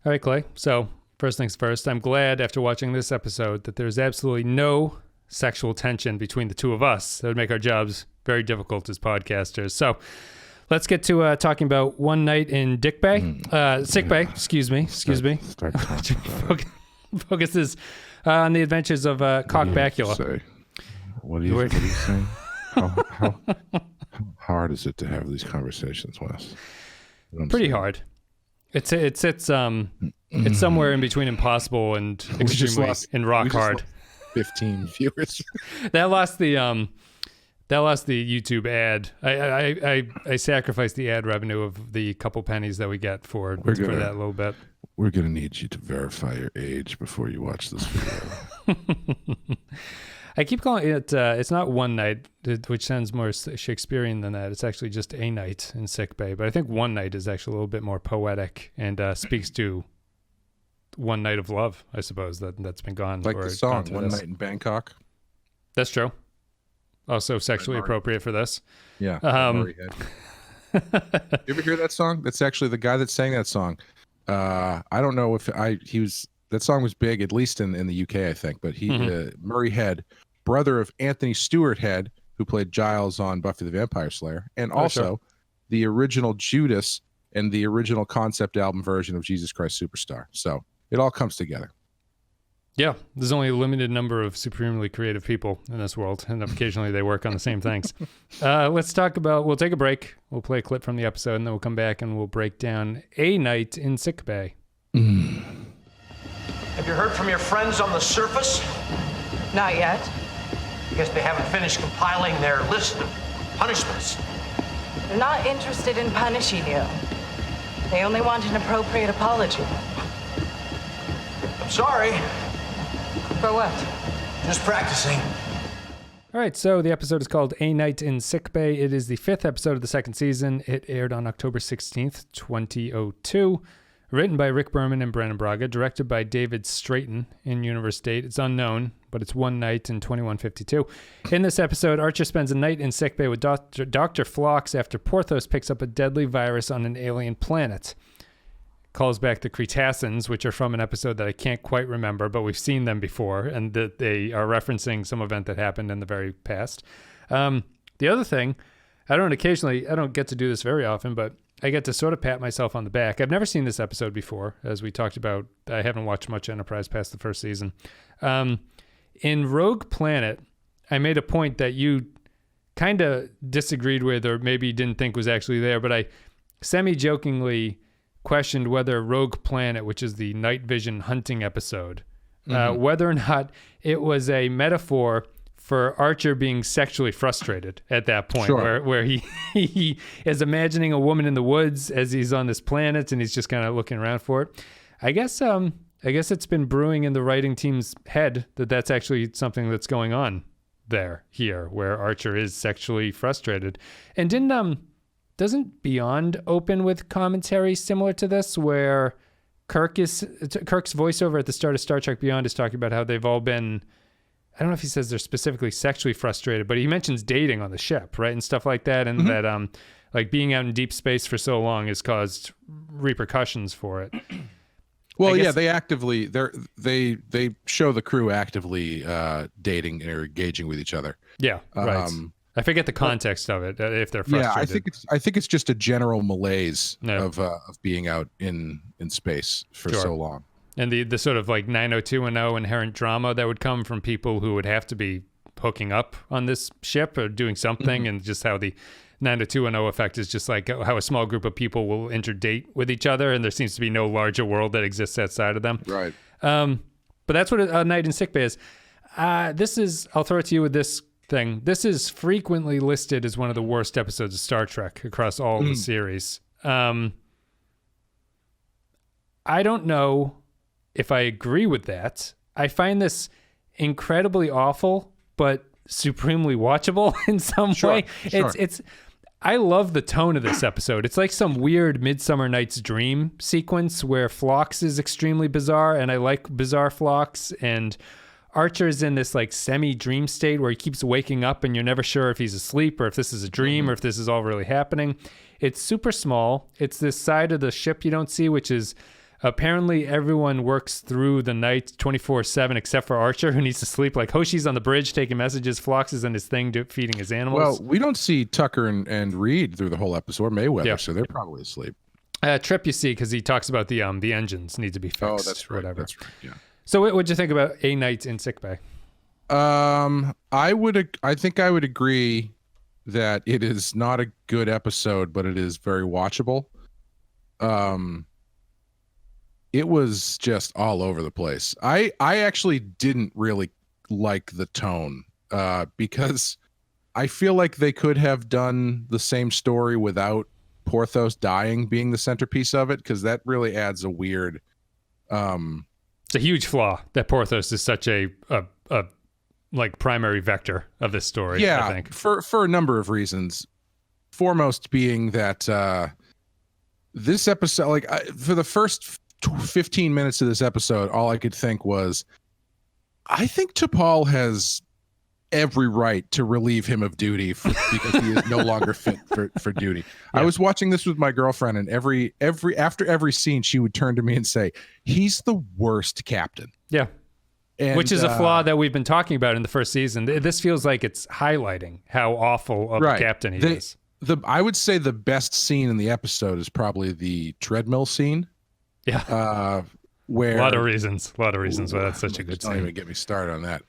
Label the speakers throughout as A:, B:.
A: All right, Clay. So first things first, I'm glad after watching this episode that there's absolutely no sexual tension between the two of us. That would make our jobs very difficult as podcasters. So let's get to talking about One Night in Sickbay. Excuse me.
B: Start talking
A: Focuses on the adventures of Cock Bakula.
B: What are you saying? How hard is it to have these conversations, Wes?
A: Pretty hard. It's somewhere in between impossible and extremely and rock hard.
B: 15 viewers.
A: That lost the YouTube ad. I sacrificed the ad revenue of the couple pennies that we get for that little bit.
B: We're gonna need you to verify your age before you watch this video.
A: I keep calling it, it's not One Night, which sounds more Shakespearean than that. It's actually just a night in Sickbay. But I think One Night is actually a little bit more poetic and speaks to one night of love, I suppose, that's been gone.
B: Like the song, One Night in Bangkok.
A: That's true. Also sexually appropriate for this.
B: Yeah. You ever hear that song? That's actually the guy that sang that song. I don't know if that song was big, at least in the UK, I think. But Murray Head, brother of Anthony Stewart Head, who played Giles on Buffy the Vampire Slayer, and also the original Judas and the original concept album version of Jesus Christ Superstar. So it all comes together.
A: Yeah, there's only a limited number of supremely creative people in this world, and occasionally they work on the same things. We'll take a break. We'll play a clip from the episode, and then we'll come back and we'll break down A Night in Sickbay.
C: Have you heard from your friends on the surface?
D: Not yet.
C: I guess they haven't finished compiling their list of punishments.
D: They're not interested in punishing you. They only want an appropriate apology.
C: I'm sorry.
D: For what?
C: Just practicing.
A: All right, so the episode is called A Night in Sickbay. It is the 5th episode of the 2nd season. It aired on October 16th, 2002. Written by Rick Berman and Brannon Braga. Directed by David Straighten. In universe date, it's unknown, but it's one night in 2152. In this episode, Archer spends a night in sickbay with Dr. Phlox after Porthos picks up a deadly virus on an alien planet. Calls back the Cretaceans, which are from an episode that I can't quite remember, but we've seen them before, and that they are referencing some event that happened in the very past. The other thing, I don't get to do this very often, but I get to sort of pat myself on the back. I've never seen this episode before, as we talked about. I haven't watched much Enterprise past the first season. In Rogue Planet, I made a point that you kind of disagreed with, or maybe didn't think was actually there, but I semi-jokingly questioned whether Rogue Planet, which is the night vision hunting episode, whether or not it was a metaphor for Archer being sexually frustrated at that point, where he is imagining a woman in the woods as he's on this planet and he's just kind of looking around for it. I guess it's been brewing in the writing team's head that that's actually something that's going on here, where Archer is sexually frustrated. And doesn't Beyond open with commentary similar to this, where Kirk's voiceover at the start of Star Trek Beyond is talking about how they've all been, I don't know if he says they're specifically sexually frustrated, but he mentions dating on the ship, right? And stuff like that. And that, like being out in deep space for so long has caused repercussions for it.
B: Well, yeah, they show the crew actively dating or engaging with each other.
A: Yeah, right. I forget the context of it, if they're frustrated.
B: Yeah, I think it's just a general malaise of being out in space for so long.
A: And the sort of like 90210 inherent drama that would come from people who would have to be hooking up on this ship or doing something, and just how the 90210 effect is just like how a small group of people will interdate with each other, and there seems to be no larger world that exists outside of them.
B: Right.
A: But that's what a night in sickbay is. I'll throw it to you with this thing. This is frequently listed as one of the worst episodes of Star Trek across all the series. I don't know if I agree with that. I find this incredibly awful, but supremely watchable in some way.
B: Sure.
A: I love the tone of this episode. It's like some weird Midsummer Night's Dream sequence where Phlox is extremely bizarre, and I like bizarre Phlox, and Archer's in this like semi-dream state where he keeps waking up and you're never sure if he's asleep or if this is a dream or if this is all really happening. It's super small. It's this side of the ship you don't see, which is Apparently, everyone works through the night 24/7 except for Archer, who needs to sleep. Like Hoshi's on the bridge taking messages. Phlox is in his thing feeding his animals.
B: Well, we don't see Tucker and Reed through the whole episode, or Mayweather,
A: Yeah.
B: so they're probably asleep.
A: Trip, you see, because he talks about the engines need to be fixed.
B: Oh, that's right.
A: Whatever.
B: That's right. Yeah.
A: So, what'd you think about A Night in Sickbay?
B: I think I would agree that it is not a good episode, but it is very watchable. It was just all over the place. I actually didn't really like the tone because I feel like they could have done the same story without Porthos dying being the centerpiece of it, because that really adds a weird
A: It's a huge flaw that Porthos is such a like primary vector of this story.
B: Yeah,
A: I think
B: for a number of reasons. Foremost being that this episode, like for the first 15 minutes of this episode, all I could think was, I think T'Pol has every right to relieve him of duty because he is no longer fit for duty. Yeah. I was watching this with my girlfriend, and after every scene, she would turn to me and say, "He's the worst captain."
A: Yeah. And, which is a flaw that we've been talking about in the first season. This feels like it's highlighting how awful of a captain he is.
B: I would say the best scene in the episode is probably the treadmill scene.
A: Yeah.
B: Where
A: a lot of reasons why that's such a good scene.
B: Don't even get me started on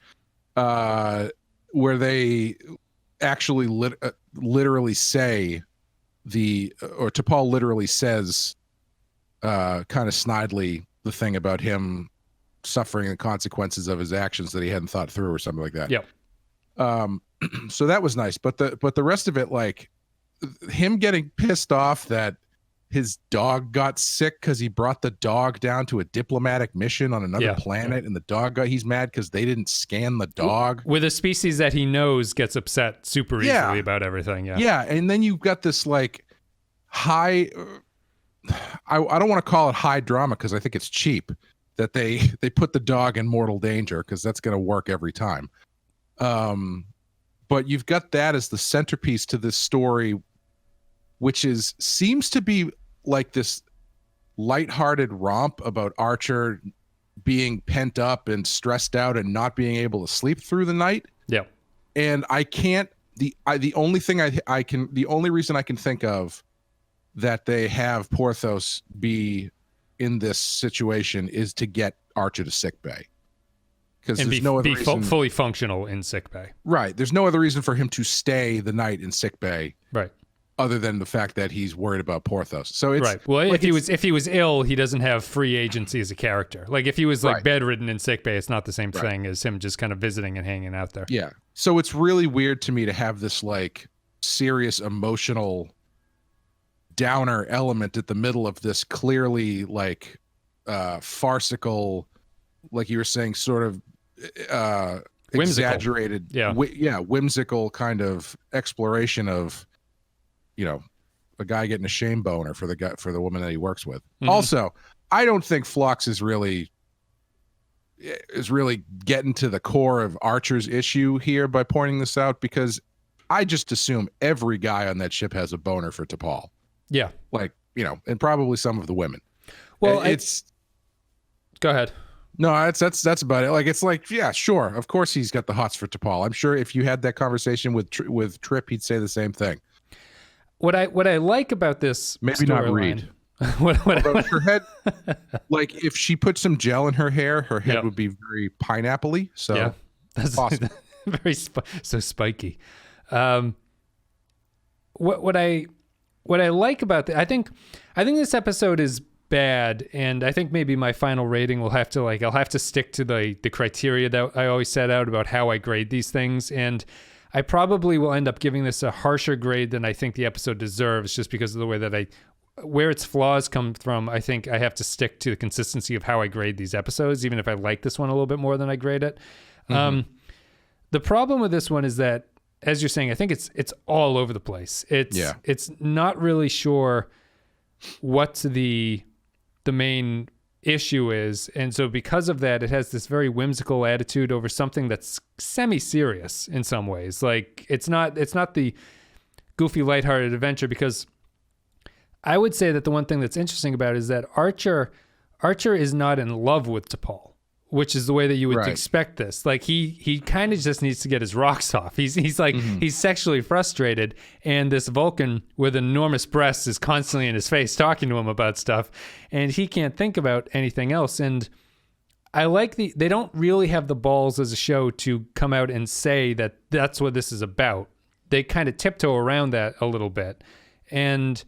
B: that. Where they actually literally say or T'Pol literally says kind of snidely the thing about him suffering the consequences of his actions that he hadn't thought through or something like that.
A: Yep.
B: So that was nice, but the rest of it, like him getting pissed off that his dog got sick because he brought the dog down to a diplomatic mission on another planet, and the dog he's mad because they didn't scan the dog
A: with a species that he knows gets upset super easily about everything.
B: Yeah, and then you've got this like high. I don't want to call it high drama because I think it's cheap that they put the dog in mortal danger because that's going to work every time. But you've got that as the centerpiece to this story, which seems to be like this lighthearted romp about Archer being pent up and stressed out and not being able to sleep through the night.
A: Yeah.
B: And I can't, the only reason I can think of that they have Porthos be in this situation is to get Archer to sickbay. Because there's no other reason,
A: fully functional in sickbay.
B: Right. There's no other reason for him to stay the night in sickbay.
A: Right.
B: Other than the fact that he's worried about Porthos. So it's
A: right. Well,
B: like
A: if he was ill, he doesn't have free agency as a character. Like if he was like bedridden in sickbay, it's not the same thing as him just kind of visiting and hanging out there.
B: Yeah. So it's really weird to me to have this like serious emotional downer element at the middle of this clearly like farcical, like you were saying, sort of exaggerated, whimsical kind of exploration of, you know, a guy getting a shame boner for the woman that he works with. Mm-hmm. Also, I don't think Phlox is really getting to the core of Archer's issue here by pointing this out, because I just assume every guy on that ship has a boner for T'Pol.
A: Yeah.
B: Like, you know, and probably some of the women.
A: Well, go ahead.
B: No, that's about it. Like, it's like, yeah, sure. Of course he's got the hots for T'Pol. I'm sure if you had that conversation with Trip, he'd say the same thing.
A: What I like about this,
B: maybe not Reed. Her head, like if she put some gel in her head would be very pineapple-y. So
A: yeah, that's
B: possible.
A: Very so spiky. What I like about I think this episode is bad, and I think maybe my final rating will have to I'll have to stick to the criteria that I always set out about how I grade these things, and I probably will end up giving this a harsher grade than I think the episode deserves, just because of the way that where its flaws come from. I think I have to stick to the consistency of how I grade these episodes, even if I like this one a little bit more than I grade it. Mm-hmm. The problem with this one is that, as you're saying, I think it's all over the place. It's not really sure what the main issue is, and so because of that, it has this very whimsical attitude over something that's semi-serious in some ways. Like it's not the goofy, lighthearted adventure, because I would say that the one thing that's interesting about it is that Archer Archer is not in love with T'Pol, which is the way that you would
B: Right.
A: expect this. Like he kind of just needs to get his rocks off. He's like he's sexually frustrated, and this Vulcan with enormous breasts is constantly in his face talking to him about stuff, and he can't think about anything else. And I like they don't really have the balls as a show to come out and say that that's what this is about. They kind of tiptoe around that a little bit. And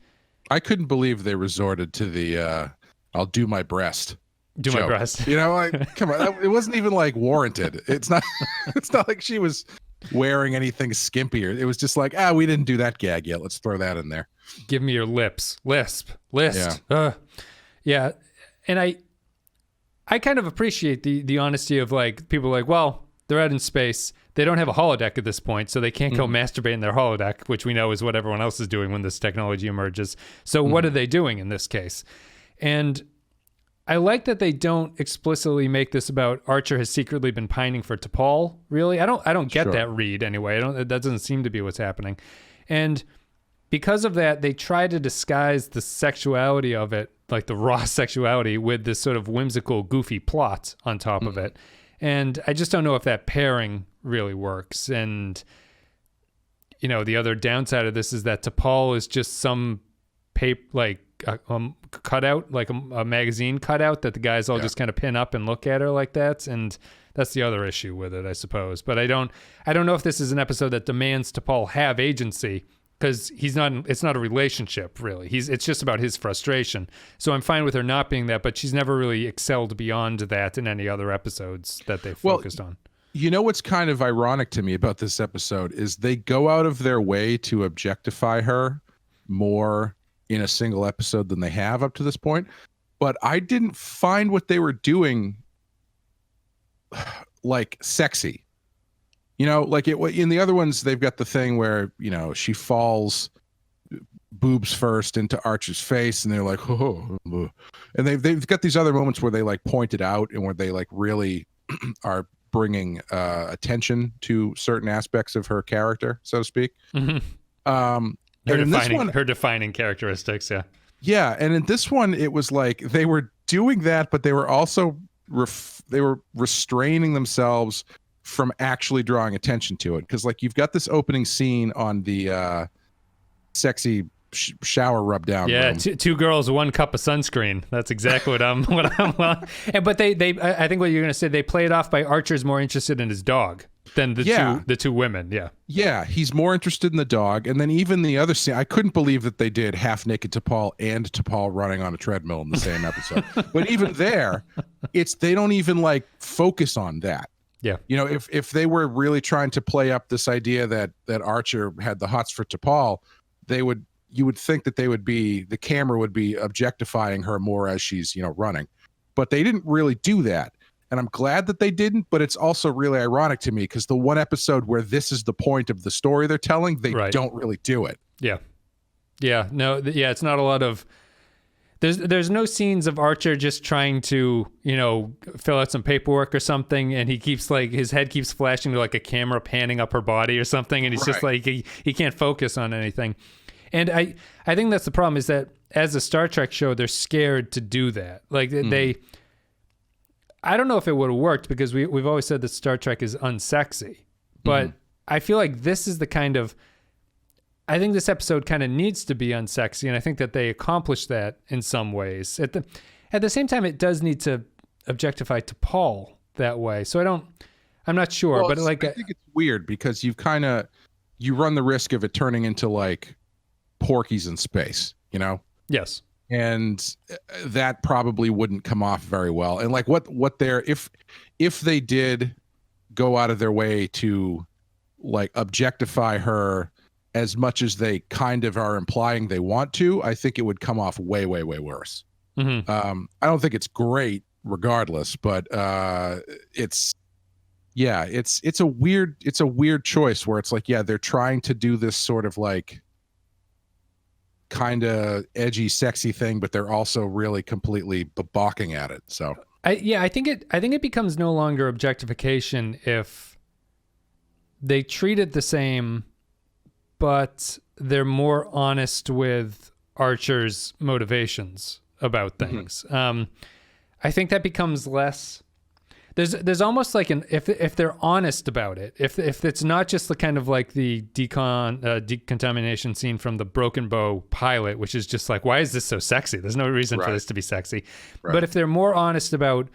B: I couldn't believe they resorted to the I'll do my breast.
A: Do my
B: joke.
A: breast.
B: You know, like, come on, it wasn't even like warranted. It's not it's not like she was wearing anything skimpier. It was just like, we didn't do that gag yet. Let's throw that in there.
A: Give me your lips. Lisp. List. Yeah. And I kind of appreciate the honesty of like people like, well, they're out in space. They don't have a holodeck at this point, so they can't go masturbate in their holodeck, which we know is what everyone else is doing when this technology emerges. So what are they doing in this case? And I like that they don't explicitly make this about Archer has secretly been pining for T'Pol. Really, I don't get that read anyway. That doesn't seem to be what's happening. And because of that, they try to disguise the sexuality of it, like the raw sexuality, with this sort of whimsical, goofy plot on top of it. And I just don't know if that pairing really works. And, you know, the other downside of this is that T'Pol is just some like a cutout, like a magazine cutout that the guys all just kind of pin up and look at her like that. And that's the other issue with it, I suppose. But I don't know if this is an episode that demands T'Pol have agency, because it's not a relationship really. It's just about his frustration. So I'm fine with her not being that, but she's never really excelled beyond that in any other episodes that they focused on.
B: You know what's kind of ironic to me about this episode is they go out of their way to objectify her more in a single episode than they have up to this point. But I didn't find what they were doing like sexy. You know, like in the other ones, they've got the thing where, you know, she falls boobs first into Archer's face and they're like, oh, and they've got these other moments where they like point it out and where they like really are bringing attention to certain aspects of her character, so to speak.
A: Her defining characteristics. Yeah.
B: Yeah. And in this one, it was like they were doing that, but they were also they were restraining themselves from actually drawing attention to it, because like you've got this opening scene on the sexy shower rub down room.
A: Two girls, one cup of sunscreen. That's exactly what I'm but they I think what you're gonna say, they play it off by Archer's more interested in his dog than the two women. Yeah,
B: he's more interested in the dog. And then even the other scene, I couldn't believe that they did half naked T'Pol and T'Pol running on a treadmill in the same episode. But even there, they don't even like focus on that.
A: Yeah.
B: You know, if they were really trying to play up this idea that Archer had the hots for T'Pol, you would think that the camera would be objectifying her more as she's, you know, running. But they didn't really do that. And I'm glad that they didn't, but it's also really ironic to me because the one episode where this is the point of the story they're telling, they don't really do it.
A: Yeah. Yeah. No, it's not a lot of... There's no scenes of Archer just trying to, you know, fill out some paperwork or something, and he keeps like his head keeps flashing to like a camera panning up her body or something, and he's just like he can't focus on anything. And I think that's the problem, is that as a Star Trek show, they're scared to do that. Like I don't know if it would have worked, because we've always said that Star Trek is unsexy, but I feel like this is the kind of... I think this episode kind of needs to be unsexy, and I think that they accomplish that in some ways. At the same time, it does need to objectify T'Pol that way. So I'm not sure, but like
B: I think it's weird because you run the risk of it turning into like Porky's in space, you know?
A: Yes.
B: And that probably wouldn't come off very well. And like what they're if they did go out of their way to like objectify her as much as they kind of are implying they want to, I think it would come off way, way, way worse. I don't think it's great regardless, but it's a weird choice where it's like, they're trying to do this sort of like kind of edgy, sexy thing, but they're also really completely balking at it. So
A: I think it becomes no longer objectification if they treat it the same, but they're more honest with Archer's motivations about things. I think that becomes less. There's almost like if they're honest about it, if it's not just the kind of like the decontamination scene from the Broken Bow pilot, which is just like, why is this so sexy? There's no reason for this to be sexy. Right. But if they're more honest about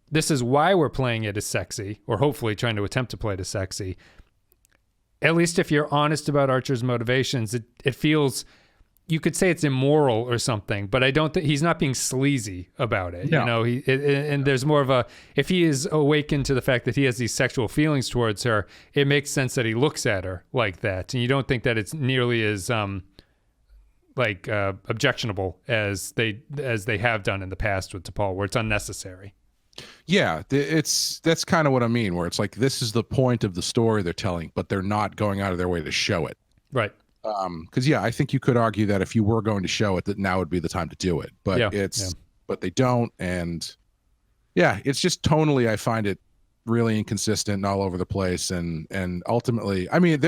A: this is why we're playing it as sexy, or hopefully trying to attempt to play it as sexy, at least if you're honest about Archer's motivations, it feels, you could say it's immoral or something, but I don't think he's not being sleazy about it. No. You know, and there's more of a, if he is awakened to the fact that he has these sexual feelings towards her, it makes sense that he looks at her like that. And you don't think that it's nearly as objectionable as they have done in the past with T'Pol, where it's unnecessary.
B: Yeah, that's kind of what I mean, where it's like, this is the point of the story they're telling, but they're not going out of their way to show it.
A: Right.
B: Because I think you could argue that if you were going to show it, that now would be the time to do it. But but they don't, and it's just tonally, I find it really inconsistent and all over the place, and ultimately, I mean,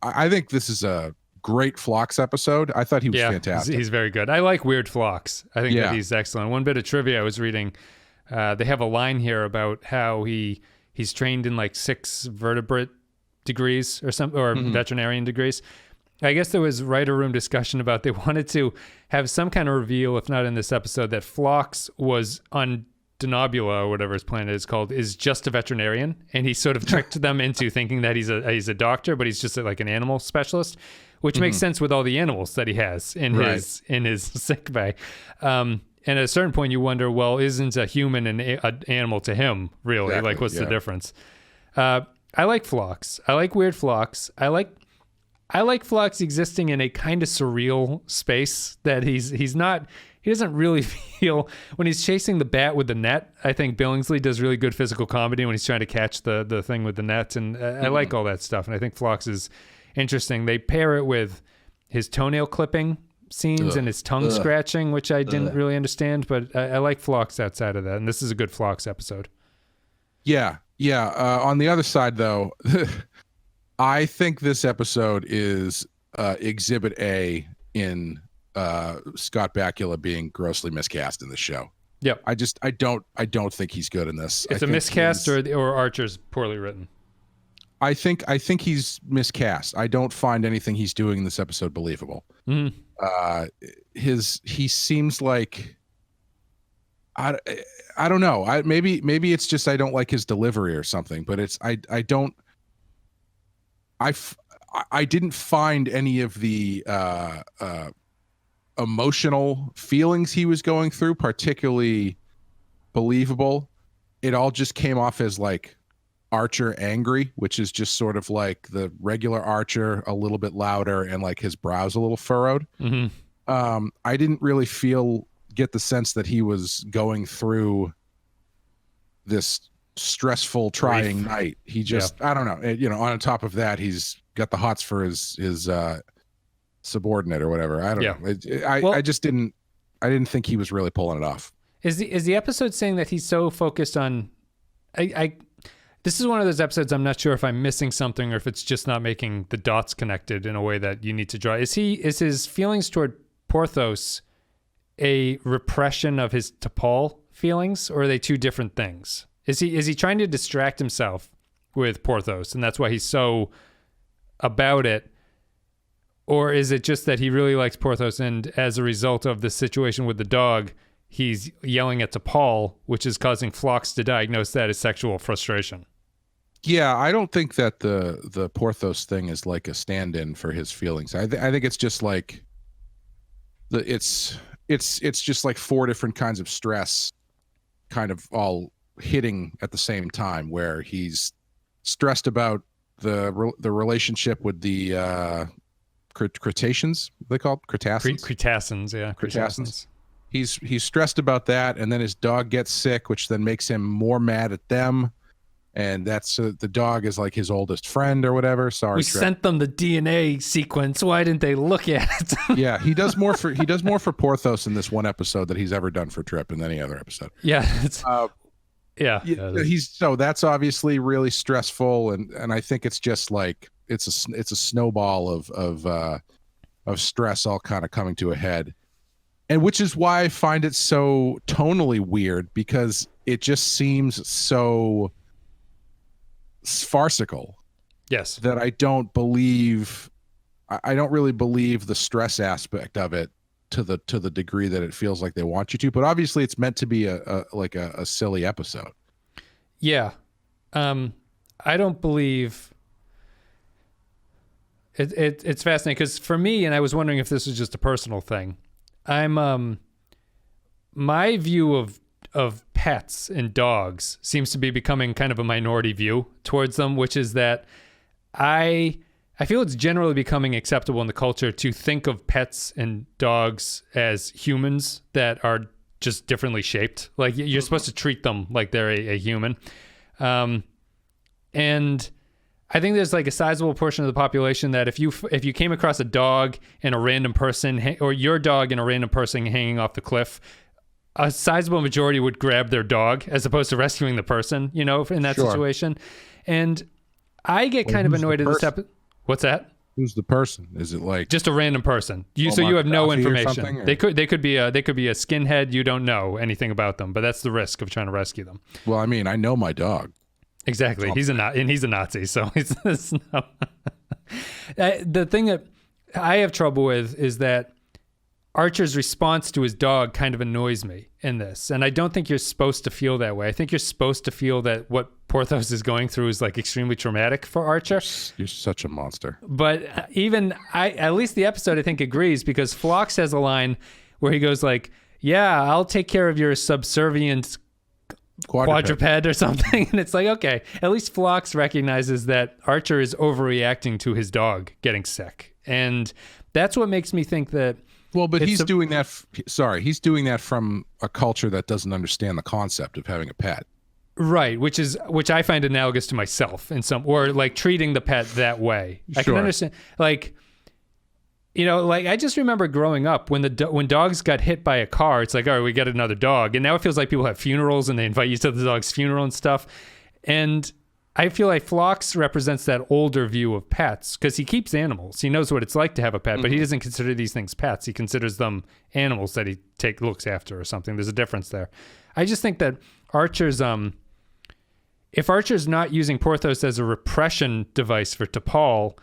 B: I think this is a great Phlox episode. I thought he was fantastic.
A: He's very good. I like Weird Phlox. I think that he's excellent. One bit of trivia I was reading, they have a line here about how he's trained in like 6 vertebrate degrees or veterinarian degrees. I guess there was writer room discussion about they wanted to have some kind of reveal, if not in this episode, that Phlox was on Denobula, or whatever his planet is called, is just a veterinarian, and he sort of tricked them into thinking that he's a doctor, but he's just like an animal specialist, which makes sense with all the animals that he has in his sick bay. And at a certain point, you wonder, well, isn't a human an animal to him, really? Exactly, like, what's the difference? I like Phlox. I like Weird Phlox. I like Phlox existing in a kind of surreal space that he doesn't really feel when he's chasing the bat with the net. I think Billingsley does really good physical comedy when he's trying to catch the thing with the net. And I like all that stuff. And I think Phlox is interesting. They pair it with his toenail clipping scenes and his tongue scratching, which I didn't really understand, but I like Phlox outside of that. And this is a good Phlox episode. Yeah.
B: On the other side, though, I think this episode is Exhibit A in Scott Bakula being grossly miscast in the show.
A: Yep.
B: I don't think he's good in this.
A: It's a miscast, or Archer's poorly written.
B: I think he's miscast. I don't find anything he's doing in this episode believable. He seems like, I don't know. Maybe it's just I don't like his delivery or something. But I didn't find any of the emotional feelings he was going through particularly believable. It all just came off as like Archer angry, which is just sort of like the regular Archer, a little bit louder, and like his brows a little furrowed. I didn't really get the sense that he was going through this stressful, trying night. He just, I don't know, on top of that, he's got the hots for his subordinate or whatever. I don't know. I didn't think he was really pulling it off.
A: Is the episode saying that he's so focused on, this is one of those episodes I'm not sure if I'm missing something or if it's just not making the dots connected in a way that you need to draw. Is his feelings toward Porthos a repression of his T'Pol feelings, or are they two different things? Is he trying to distract himself with Porthos, and that's why he's so about it? Or is it just that he really likes Porthos, and as a result of the situation with the dog, he's yelling at T'Pol, which is causing Phlox to diagnose that as sexual frustration?
B: Yeah, I don't think that the Porthos thing is like a stand-in for his feelings. I think it's just like it's just like 4 different kinds of stress kind of all hitting at the same time, where he's stressed about the relationship with the Cretaceans, they call it
A: Cretaceans, yeah.
B: Cretaceans. He's stressed about that, and then his dog gets sick, which then makes him more mad at them. And that's the dog is like his oldest friend or whatever. Sorry,
A: we sent them the DNA sequence. Why didn't they look at it?
B: Yeah, he does more for Porthos in this one episode that he's ever done for Trip in any other episode.
A: Yeah,
B: so that's obviously really stressful, and I think it's just like it's a snowball of stress all kind of coming to a head. And which is why I find it so tonally weird, because it just seems so farcical.
A: Yes.
B: That I don't really believe the stress aspect of it to the degree that it feels like they want you to. But obviously it's meant to be a silly episode.
A: Yeah. I don't believe it's fascinating because for me, and I was wondering if this was just a personal thing, my view of pets and dogs seems to be becoming kind of a minority view towards them, which is that I feel it's generally becoming acceptable in the culture to think of pets and dogs as humans that are just differently shaped. Like you're supposed to treat them like they're a human. And I think there's like a sizable portion of the population that if you came across a dog and a random person, or your dog and a random person hanging off the cliff, a sizable majority would grab their dog as opposed to rescuing the person, in that situation. And I get kind of annoyed at this episode. What's that?
B: Who's the person? Is it like
A: just a random person? So you have no information. They could be a skinhead. You don't know anything about them, but that's the risk of trying to rescue them.
B: Well, I mean, I know my dog.
A: Exactly. He's a Nazi, so it's no. The thing that I have trouble with is that Archer's response to his dog kind of annoys me in this, and I don't think you're supposed to feel that way. I think you're supposed to feel that what Porthos is going through is like extremely traumatic for Archer.
B: You're such a monster.
A: But even at least the episode I think agrees, because Phlox has a line where he goes like, "Yeah, I'll take care of your subservient quadruped or something," and it's like, okay, at least Phlox recognizes that Archer is overreacting to his dog getting sick, and that's what makes me think that.
B: Well, but he's doing that. He's doing that from a culture that doesn't understand the concept of having a pet.
A: Right, which I find analogous to myself in some, or like treating the pet that way. Sure. I can understand, like, like I just remember growing up when when dogs got hit by a car, it's like, all right, we got another dog, and now it feels like people have funerals and they invite you to the dog's funeral and stuff. And I feel like Phlox represents that older view of pets because he keeps animals. He knows what it's like to have a pet, but he doesn't consider these things pets. He considers them animals that he looks after or something. There's a difference there. I just think that Archer's if Archer's not using Porthos as a repression device for T'Pol,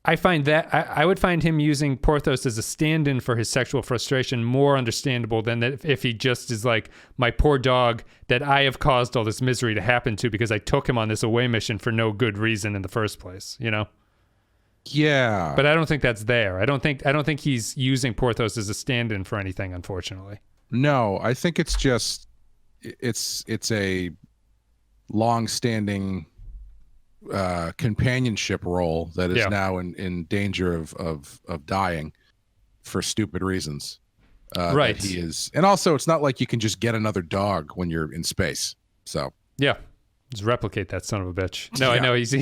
A: I find that I would find him using Porthos as a stand-in for his sexual frustration more understandable than that if he just is like, my poor dog that I have caused all this misery to happen to because I took him on this away mission for no good reason in the first place, Yeah. But I don't think that's there. I don't think he's using Porthos as a stand-in for anything, unfortunately.
B: No, I think it's just it's a long-standing companionship role that is now in danger of dying for stupid reasons. Right. He is, and also it's not like you can just get another dog when you're in space. So yeah, just replicate that son of a bitch. No, I know he's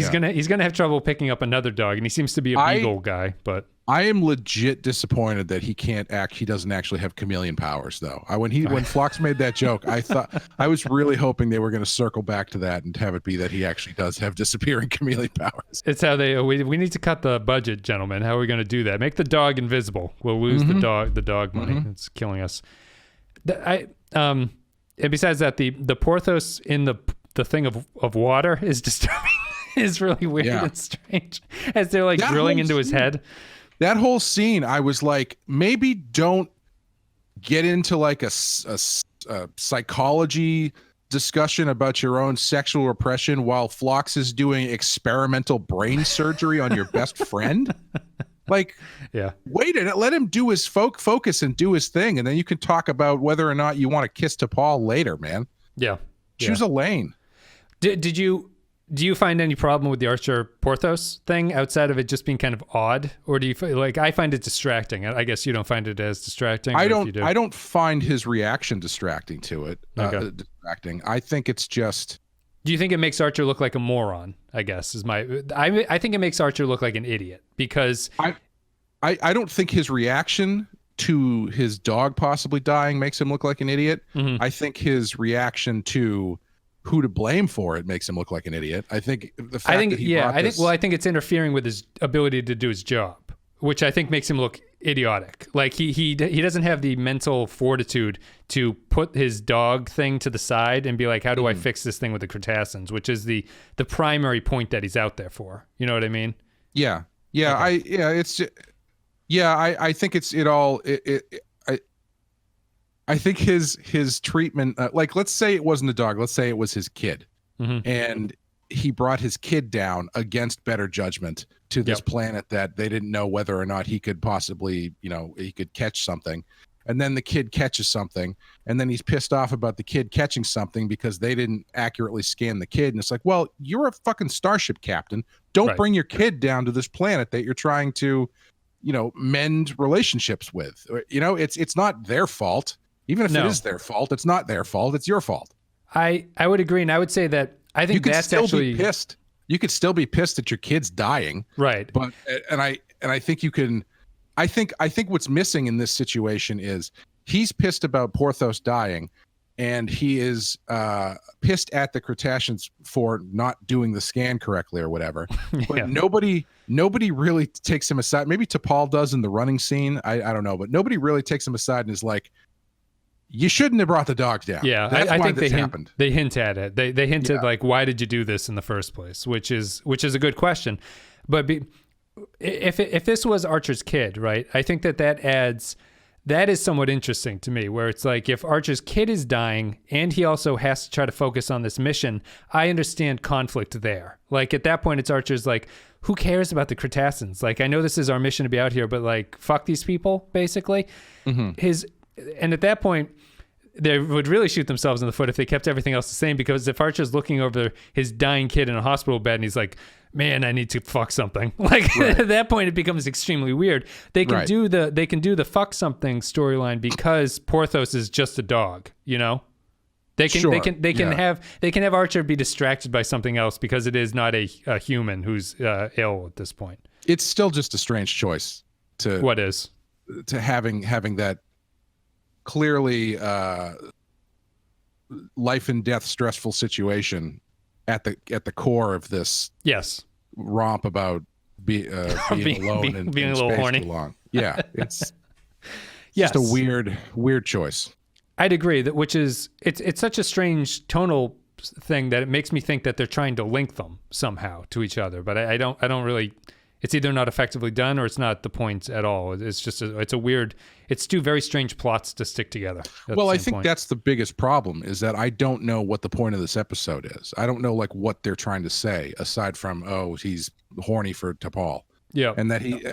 B: gonna have trouble picking up another dog, and he seems to be a beagle guy, but. I am legit disappointed that he doesn't actually have chameleon powers, though. When Phlox made that joke, I was really hoping they were going to circle back to that and have it be that he actually does have disappearing chameleon powers. It's how we need to cut the budget, gentlemen. How are we going to do that? Make the dog invisible. We'll lose the dog money. It's killing us. And besides that, the Porthos in the thing of water is disturbing. Is really weird and strange as they're like drilling into his head. That whole scene, I was like, maybe don't get into like a psychology discussion about your own sexual repression while Phlox is doing experimental brain surgery on your best friend. Like, wait a minute, let him do his focus and do his thing, and then you can talk about whether or not you want to kiss T'Pol later, man. Yeah. Choose a lane. Do you find any problem with the Archer Porthos thing outside of it just being kind of odd, or do you like? I find it distracting. I guess you don't find it as distracting. I don't find his reaction distracting to it. Okay. Distracting. I think it's just. Do you think it makes Archer look like a moron? I guess is my. I think it makes Archer look like an idiot because. I don't think his reaction to his dog possibly dying makes him look like an idiot. Mm-hmm. I think his reaction to who to blame for it makes him look like an idiot. I think the fact I think it's interfering with his ability to do his job, which I think makes him look
A: idiotic. Like he doesn't have the mental fortitude to put his dog thing to the side and be like, how do I fix this thing with the Cretaceans, which is the primary point that he's out there for. You know what I mean?
B: Yeah. I think I think his treatment, like, let's say it wasn't a dog, let's say it was his kid, and he brought his kid down against better judgment to this planet that they didn't know whether or not he could possibly, he could catch something. And then the kid catches something, and then he's pissed off about the kid catching something because they didn't accurately scan the kid. And it's like, well, you're a fucking starship captain. Don't bring your kid down to this planet that you're trying to, mend relationships with. It's not their fault. Even if it is their fault, it's not their fault. It's your fault.
A: I would agree, and I would say that I think that's actually
B: be pissed. You could still be pissed that your kid's dying,
A: right?
B: But I think you can. I think what's missing in this situation is he's pissed about Porthos dying, and he is pissed at the Cretaceans for not doing the scan correctly or whatever. But nobody really takes him aside. Maybe T'Pol does in the running scene. I don't know, but nobody really takes him aside and is like, you shouldn't have brought the dogs down.
A: Yeah, I think they hint at it. They hinted like, why did you do this in the first place? Which is a good question. But if this was Archer's kid, right? I think that is somewhat interesting to me, where it's like, if Archer's kid is dying and he also has to try to focus on this mission, I understand conflict there. Like, at that point, it's Archer's like, who cares about the Cretaceans? Like, I know this is our mission to be out here, but like, fuck these people, basically. And at that point, they would really shoot themselves in the foot if they kept everything else the same, because if Archer's looking over his dying kid in a hospital bed and he's like, man, I need to fuck something. Like, at that point, it becomes extremely weird. They can do the fuck something storyline because Porthos is just a dog, They can have Archer be distracted by something else because it is not a human who's ill at this point.
B: It's still just a strange choice to having that clearly life and death stressful situation at the core of this romp about being alone and
A: being a little
B: space
A: horny
B: too long. Yeah, it's just a weird choice.
A: I'd agree that, which is it's such a strange tonal thing that it makes me think that they're trying to link them somehow to each other, but I don't really. It's either not effectively done or it's not the point at all. It's just it's two very strange plots to stick together.
B: Well, I think that's the biggest problem, is that I don't know what the point of this episode is. I don't know like what they're trying to say aside from, oh, he's horny for T'Pol. Yeah. And that he,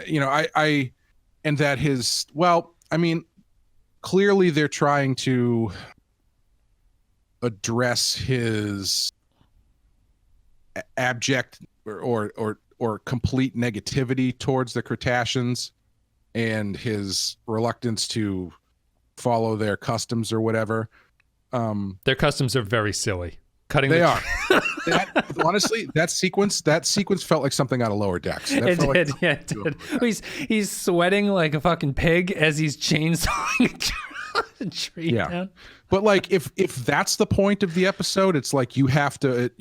B: and that his, well, I mean, clearly they're trying to address his abject or complete negativity towards the Cretaceans and his reluctance to follow their customs or whatever.
A: Their customs are very silly.
B: Honestly, that sequence felt like something out of Lower Decks.
A: It did. He's sweating like a fucking pig as he's chainsawing a tree down.
B: But like, if that's the point of the episode, it's like you have to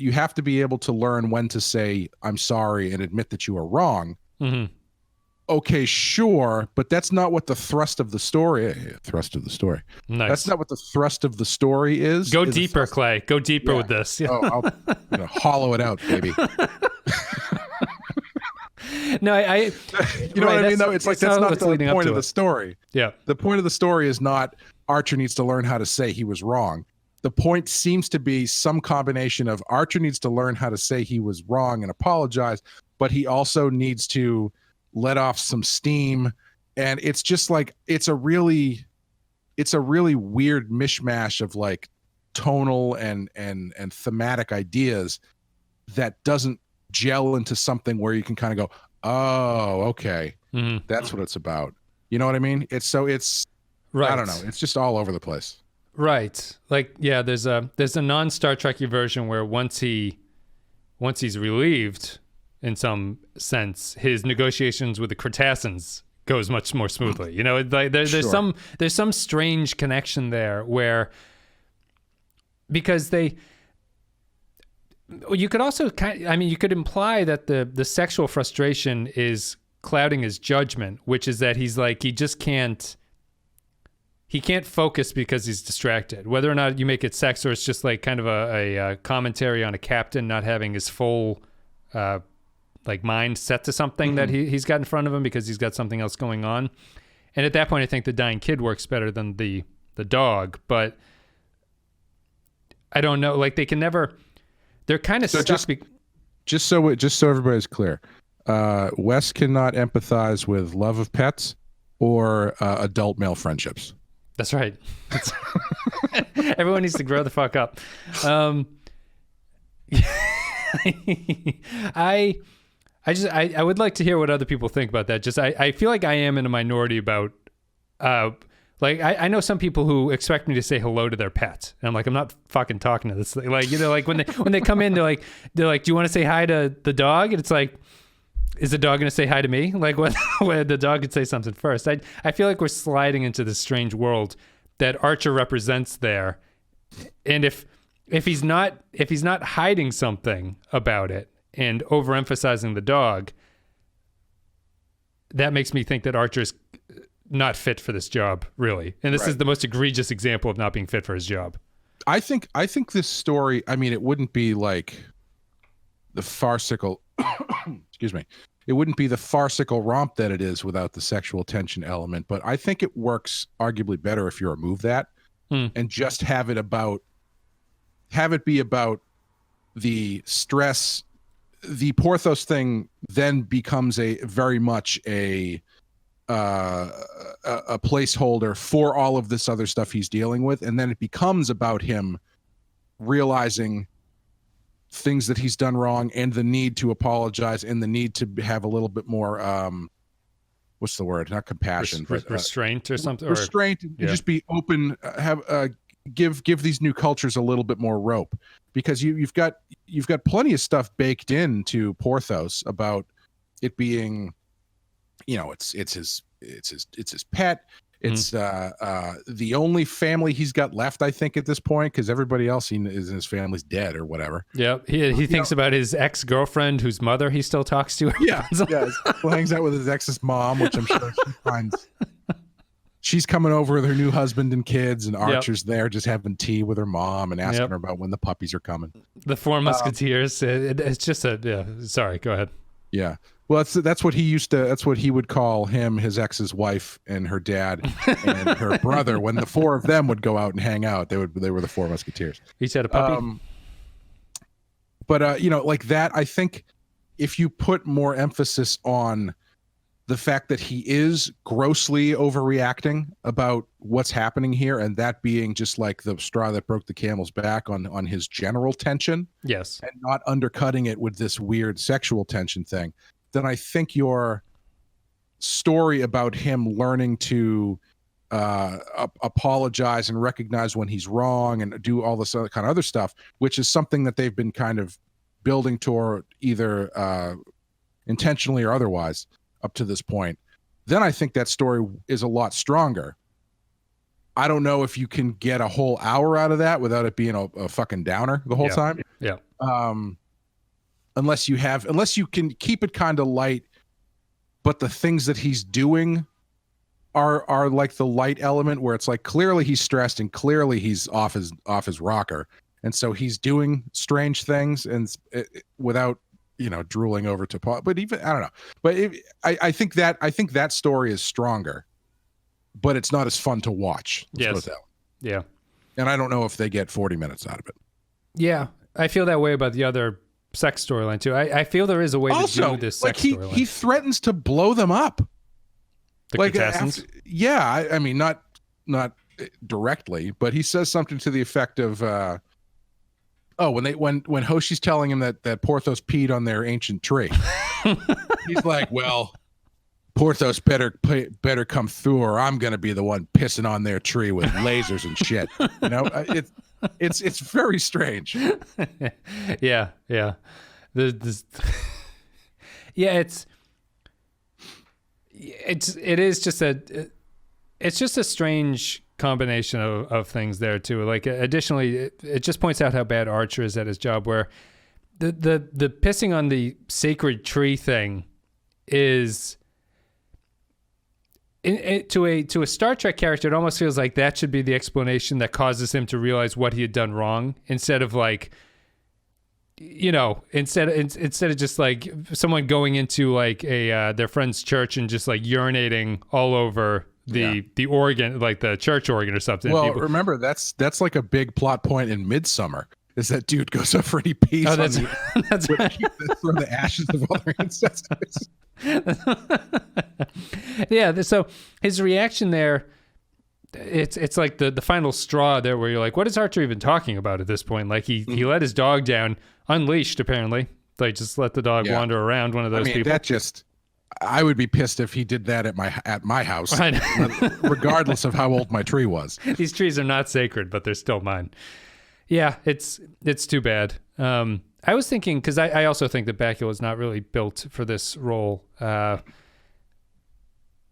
B: be able to learn when to say I'm sorry and admit that you are wrong. Mm-hmm. Okay, sure, but that's not what the thrust of the story. Nice. That's not what the thrust of the story is.
A: Go deeper, Clay. Go deeper with this.
B: Oh, I'll hollow it out, baby.
A: No,
B: you know what I mean? Though it's like that's not the point of the story.
A: Yeah,
B: the point of the story is not Archer needs to learn how to say he was wrong. The point seems to be some combination of Archer needs to learn how to say he was wrong and apologize, but he also needs to let off some steam. And it's just like it's a really weird mishmash of like tonal and thematic ideas that doesn't gel into something where you can kind of go, oh, okay, that's what it's about. You know what I mean? It's right. I don't know. It's just all over the place.
A: Right. Like, yeah, there's a non-Star Trek-y version where once he's relieved, in some sense, his negotiations with the Cretaceans goes much more smoothly. You know, like there's some strange connection there where, because you could also you could imply that the sexual frustration is clouding his judgment, which is that he's like, he can't focus because he's distracted. Whether or not you make it sex or it's just like kind of a commentary on a captain not having his full like mind set to something that he's got in front of him because he's got something else going on. And at that point, I think the dying kid works better than the dog. But I don't know. Like they can never. They're kind of
B: so
A: stuck.
B: Just so everybody's clear, Wes cannot empathize with love of pets or adult male friendships.
A: That's right. Everyone needs to grow the fuck up. I would like to hear what other people think about that. Just I feel like I am in a minority about like I know some people who expect me to say hello to their pets. And I'm like, I'm not fucking talking to this thing. Like, you know, like when they come in, they're like, do you want to say hi to the dog? And it's like, is the dog going to say hi to me? Like when the dog could say something first. I feel like we're sliding into this strange world that Archer represents there. And if he's not hiding something about it and overemphasizing the dog, that makes me think that Archer's not fit for this job, really. And this is the most egregious example of not being fit for his job.
B: I think this story, I mean, it wouldn't be like the farcical excuse me. It wouldn't be the farcical romp that it is without the sexual tension element, but I think it works arguably better if you remove that and just have it be about the stress. The Porthos thing then becomes very much a placeholder for all of this other stuff he's dealing with, and then it becomes about him realizing things that he's done wrong and the need to apologize and the need to have a little bit more what's the word, not compassion, but
A: restraint or something,
B: restraint, and just be open, give these new cultures a little bit more rope, because you've got plenty of stuff baked into Porthos about it being, you know, it's his pet. It's the only family he's got left, I think, at this point, because everybody else in his family's dead or whatever.
A: Yeah, he thinks about his ex-girlfriend whose mother he still talks to.
B: Yeah, who hangs out with his ex's mom, which I'm sure she finds. She's coming over with her new husband and kids, and Archer's there just having tea with her mom and asking her about when the puppies are coming.
A: The Four Musketeers. It's just sorry, go ahead.
B: Yeah. Well, that's what he would call him, his ex's wife, and her dad, and her brother. When the four of them would go out and hang out, they were the Four Musketeers.
A: Each had a puppy.
B: But you know, like that, I think if you put more emphasis on the fact that he is grossly overreacting about what's happening here, and that being just like the straw that broke the camel's back on his general tension,
A: yes,
B: and not undercutting it with this weird sexual tension thing, then I think your story about him learning to apologize and recognize when he's wrong and do all this other kind of other stuff, which is something that they've been kind of building toward either intentionally or otherwise up to this point, then I think that story is a lot stronger. I don't know if you can get a whole hour out of that without it being a fucking downer the whole time.
A: Yeah.
B: Unless you can keep it kind of light, but the things that he's doing are like the light element where it's like clearly he's stressed and clearly he's off his rocker, and so he's doing strange things and without, you know, drooling over to Paul. But even I don't know. But I think that story is stronger, but it's not as fun to watch.
A: Yes. Yeah.
B: And I don't know if they get 40 minutes out of it.
A: Yeah, I feel that way about the other sex storyline too. I feel there is a way to do this sex storyline.
B: He threatens to blow them up.
A: The contestants?
B: I mean, not directly, but he says something to the effect of, when Hoshi's telling him that Porthos peed on their ancient tree, he's like, well, Porthos better come through, or I'm gonna be the one pissing on their tree with lasers and shit. You know, it's very strange.
A: Yeah. It's just a strange combination of things there too. Like additionally, it just points out how bad Archer is at his job, where the pissing on the sacred tree thing is to a Star Trek character, it almost feels like that should be the explanation that causes him to realize what he had done wrong, instead of like, instead of just like someone going into like their friend's church and just like urinating all over the organ, like the church organ or something.
B: Well, remember that's like a big plot point in Midsummer. Is that dude goes up for any peace?
A: Oh, that's right.
B: From the ashes of other ancestors.
A: Yeah. So his reaction there, it's like the final straw there, where you're like, what is Archer even talking about at this point? Like he let his dog down, unleashed apparently. Like just let the dog wander around. One of those people.
B: I would be pissed if he did that at my house, regardless of how old my tree was.
A: These trees are not sacred, but they're still mine. Yeah, it's too bad. I was thinking, because I also think that Bakula is not really built for this role.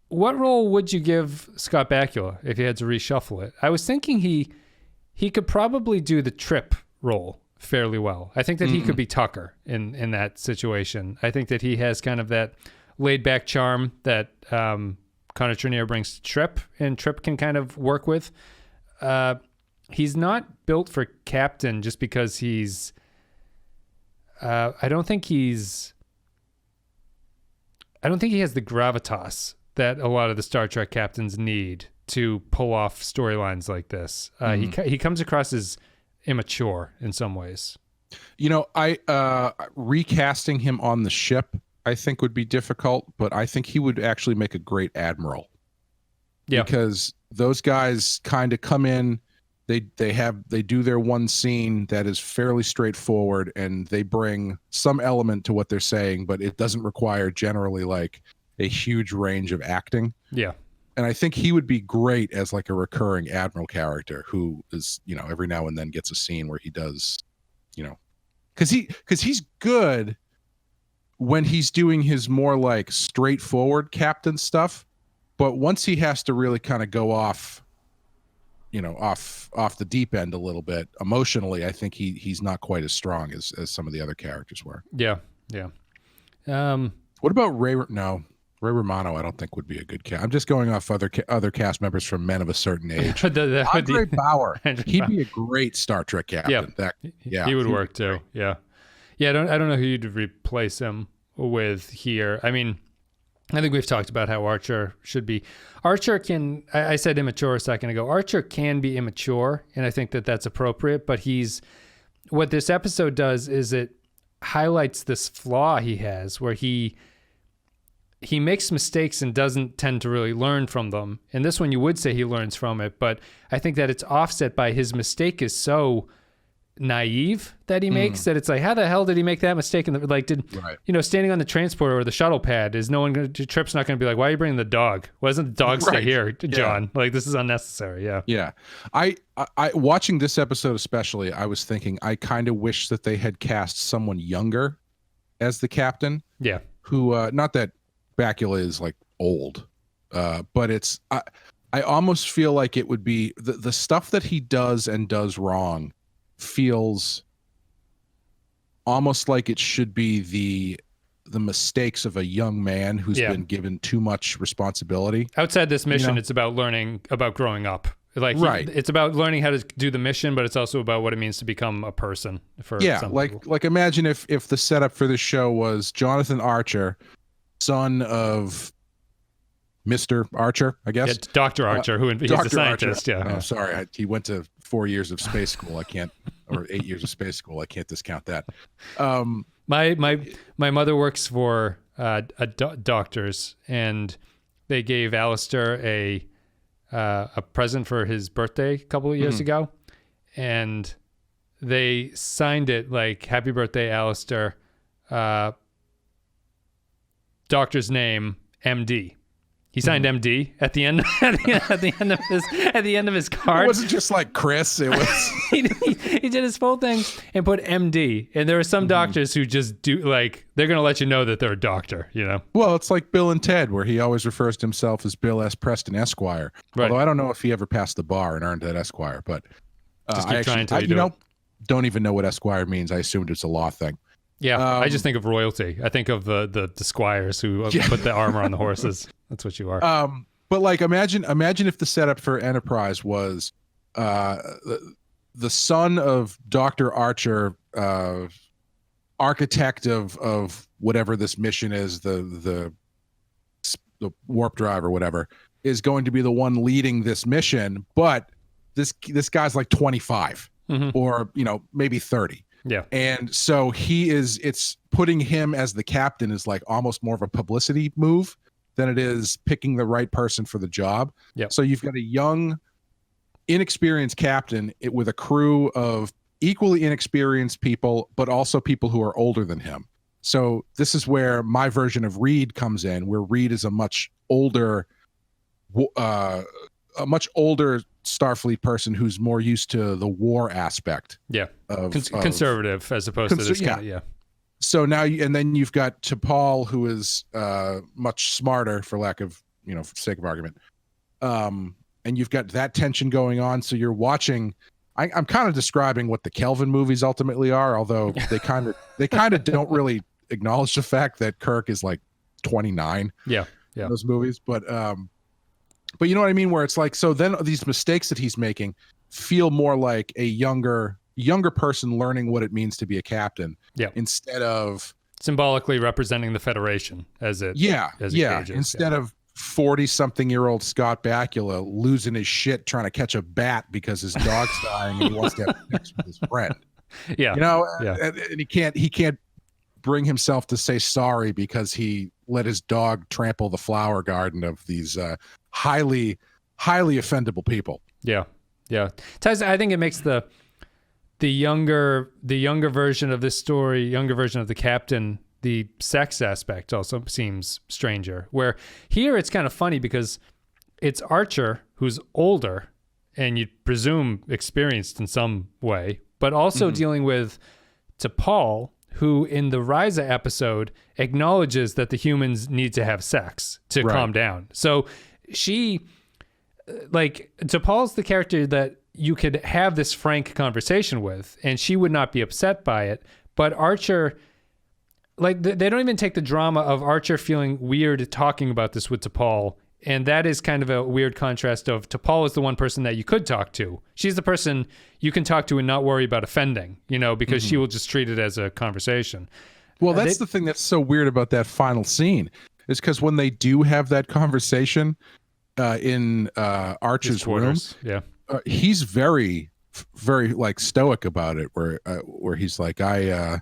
A: What role would you give Scott Bakula if you had to reshuffle it? I was thinking he could probably do the Trip role fairly well. I think that he could be Tucker in that situation. I think that he has kind of that laid-back charm that Connor Trinneer brings to Trip, and Trip can kind of work with. He's not built for captain just because he's... I don't think he has the gravitas that a lot of the Star Trek captains need to pull off storylines like this. He comes across as immature in some ways.
B: I recasting him on the ship, I think would be difficult, but I think he would actually make a great admiral. Yeah, because those guys kind of come in. They do their one scene that is fairly straightforward, and they bring some element to what they're saying, but it doesn't require generally like a huge range of acting. Yeah. And I think he would be great as like a recurring admiral character who is, every now and then gets a scene where he does, because he's good when he's doing his more like straightforward captain stuff, but once he has to really kind of go off the deep end a little bit emotionally, I think he's not quite as strong as some of the other characters were. Yeah. What about Ray Romano? I don't think would be a good cast. I'm just going off other cast members from Men of a Certain Age. Andre Bauer, he'd be a great Star Trek captain.
A: He would work too. Yeah. I don't know who you'd replace him with here. I mean, I think we've talked about how Archer should be. Archer can, I said immature a second ago. Archer can be immature, and I think that that's appropriate, but what this episode does is it highlights this flaw he has where he makes mistakes and doesn't tend to really learn from them. And this one you would say he learns from it, but I think that it's offset by his mistake is so naive that he makes that it's like, how the hell did he make that mistake? And standing on the transporter or the shuttle pad, Trip's not going to be like, why are you bringing the dog? Why doesn't the dog stay here, John? Yeah. Like, this is unnecessary. Yeah.
B: I watching this episode especially, I was thinking I kind of wish that they had cast someone younger as the captain. Yeah. Who not that Bakula is like old, but it's I almost feel like it would be the stuff that he does and does wrong feels almost like it should be the mistakes of a young man who's been given too much responsibility.
A: Outside this mission, it's about learning about growing up. It's about learning how to do the mission, but it's also about what it means to become a person.
B: Like imagine if the setup for this show was Jonathan Archer, son of Mr. Archer, I guess.
A: Dr. Archer, he's a scientist.
B: Archer. Oh, sorry. He went to 4 years of space school. Or 8 years of space school. I can't discount that.
A: My mother works for doctors, and they gave Alistair a present for his birthday a couple of years ago, and they signed it like "Happy Birthday, Alistair." Doctor's name, MD. He signed MD at the end at the end of his card.
B: It wasn't just like Chris. It was
A: he did his full thing and put MD. And there are some doctors who just do they're gonna let you know that they're a doctor.
B: Well, it's like Bill and Ted, where he always refers to himself as Bill S. Preston Esquire. Right. Although I don't know if he ever passed the bar and earned that Esquire. But
A: just keep trying until you do.
B: Don't even know what Esquire means. I assumed it's a law thing.
A: Yeah, I just think of royalty. I think of the squires who put the armor on the horses. That's what you are.
B: But like, imagine if the setup for Enterprise was the son of Dr. Archer, architect of whatever this mission is, the warp drive or whatever, is going to be the one leading this mission, but this guy's like 25 or maybe 30.
A: Yeah.
B: And so it's putting him as the captain is like almost more of a publicity move than it is picking the right person for the job.
A: Yeah.
B: So you've got a young, inexperienced captain with a crew of equally inexperienced people, but also people who are older than him. So this is where my version of Reed comes in, where Reed is a much older Starfleet person who's more used to the war aspect.
A: Yeah.
B: Of
A: conservative as opposed to this kind of, yeah.
B: So now, and then you've got T'Pol, who is much smarter, for lack of, for sake of argument. And you've got that tension going on. So you're watching. I'm kind of describing what the Kelvin movies ultimately are, although they kind of don't really acknowledge the fact that Kirk is like 29.
A: Yeah.
B: In those movies, but you know what I mean? Where it's like, so then these mistakes that he's making feel more like a younger person learning what it means to be a captain.
A: Yeah.
B: Instead of
A: symbolically representing the Federation as it. As it ages.
B: Instead of 40-something-year-old Scott Bakula losing his shit trying to catch a bat because his dog's dying and he wants to have sex with his friend.
A: Yeah.
B: And he can't bring himself to say sorry because he let his dog trample the flower garden of these highly offendable people.
A: Yeah. Tyson, I think it makes the younger version of this story, younger version of the captain, the sex aspect also seems stranger. Where here it's kind of funny because it's Archer who's older and you'd presume experienced in some way, but also dealing with T'Pol, who in the Ryza episode acknowledges that the humans need to have sex to calm down. So she, like, T'Pol's the character that you could have this frank conversation with, and she would not be upset by it. But Archer, like, they don't even take the drama of Archer feeling weird talking about this with T'Pol. And that is kind of a weird contrast of T'Pol is the one person that you could talk to. She's the person you can talk to and not worry about offending, because she will just treat it as a conversation.
B: Well, that's the thing that's so weird about that final scene is because when they do have that conversation in Archer's room, he's very, very like stoic about it, where he's like, I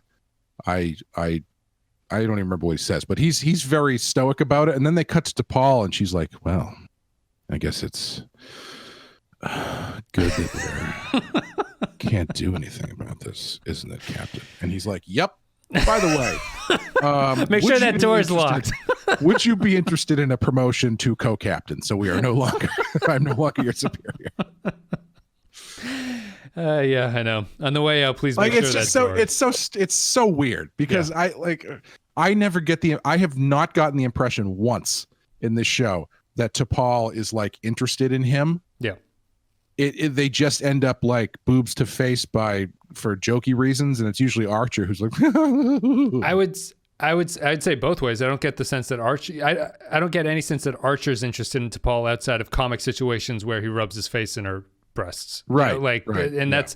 B: don't even remember what he says, but he's very stoic about it. And then they cut to Paul, and she's like, "Well, I guess it's good that we can't do anything about this, isn't it, Captain?" And he's like, "Yep. By the way,
A: make sure that door is locked.
B: Would you be interested in a promotion to co-captain? So we are no longer. I'm no longer your superior."
A: Yeah, I know. On the way out, please make sure that's
B: it's so weird because I never get I have not gotten the impression once in this show that T'Pol is like interested in him.
A: Yeah.
B: They just end up like boobs to face for jokey reasons, and it's usually Archer who's like.
A: I'd say both ways. I don't get the sense that Archer. I don't get any sense that Archer's interested in T'Pol outside of comic situations where he rubs his face in her breasts,
B: right?
A: Right. And that's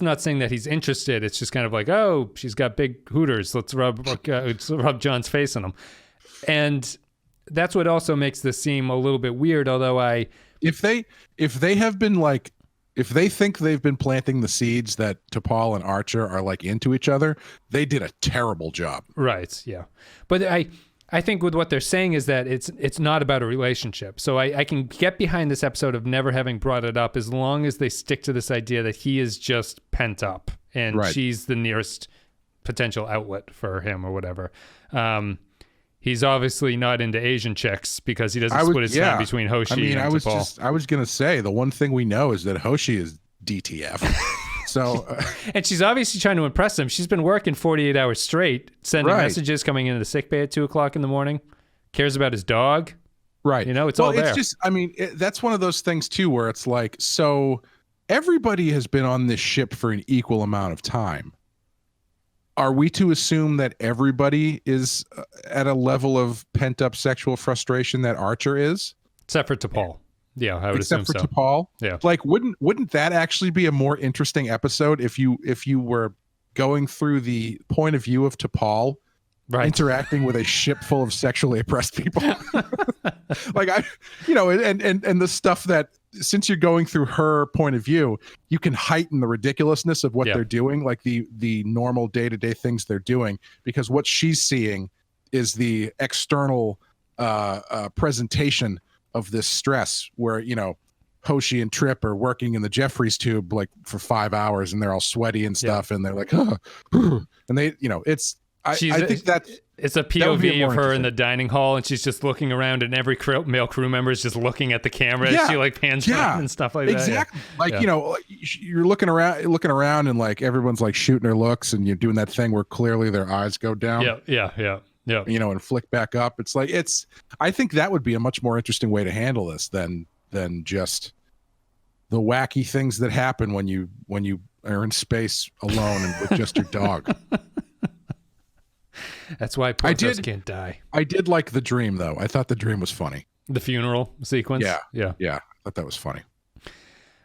A: not saying that he's interested. It's just kind of like, oh, she's got big hooters. Let's rub John's face in them, and that's what also makes this seem a little bit weird. Although if they think they've been planting the seeds that T'Pol and Archer are like into each other, they did a terrible job. Right. Yeah. But I think with what they're saying is that it's not about a relationship. So I can get behind this episode of never having brought it up as long as they stick to this idea that he is just pent up and she's the nearest potential outlet for him or whatever. He's obviously not into Asian chicks because he doesn't split his time between Hoshi and T'Pol.
B: I was going to say, the one thing we know is that Hoshi is DTF. So,
A: and she's obviously trying to impress him. She's been working 48 hours straight, sending messages, coming into the sickbay at 2:00 in the morning, cares about his dog.
B: Right.
A: It's all there.
B: It's just, that's one of those things too, where it's like, so everybody has been on this ship for an equal amount of time. Are we to assume that everybody is at a level of pent up sexual frustration that Archer is?
A: Except for T'Pol. Yeah, I would
B: Except
A: assume
B: for
A: so.
B: T'Pol.
A: Yeah.
B: Like, wouldn't that actually be a more interesting episode if you were going through the point of view of T'Pol,
A: Right.
B: interacting with a ship full of sexually oppressed people? Like, and the stuff that, since you're going through her point of view, you can heighten the ridiculousness of what they're doing, like the normal day-to-day things they're doing, because what she's seeing is the external presentation of this stress, where Hoshi and Trip are working in the Jeffries tube like for 5 hours, and they're all sweaty and stuff, and they're like, and they, it's. I think that
A: it's a
B: would be
A: POV
B: more
A: of her in
B: interesting.
A: the dining hall, and she's just looking around, and every male crew member is just looking at the camera as she like pans around and stuff like that.
B: Exactly. Like, you're looking around, and like everyone's like shooting their looks, and you're doing that thing where clearly their eyes go down.
A: Yeah.
B: And flick back up. It's like, I think that would be a much more interesting way to handle this than just the wacky things that happen when you are in space alone and with just your dog.
A: That's why Porthos can't die.
B: I did like the dream, though. I thought the dream was funny.
A: The funeral sequence.
B: Yeah. I thought that was funny.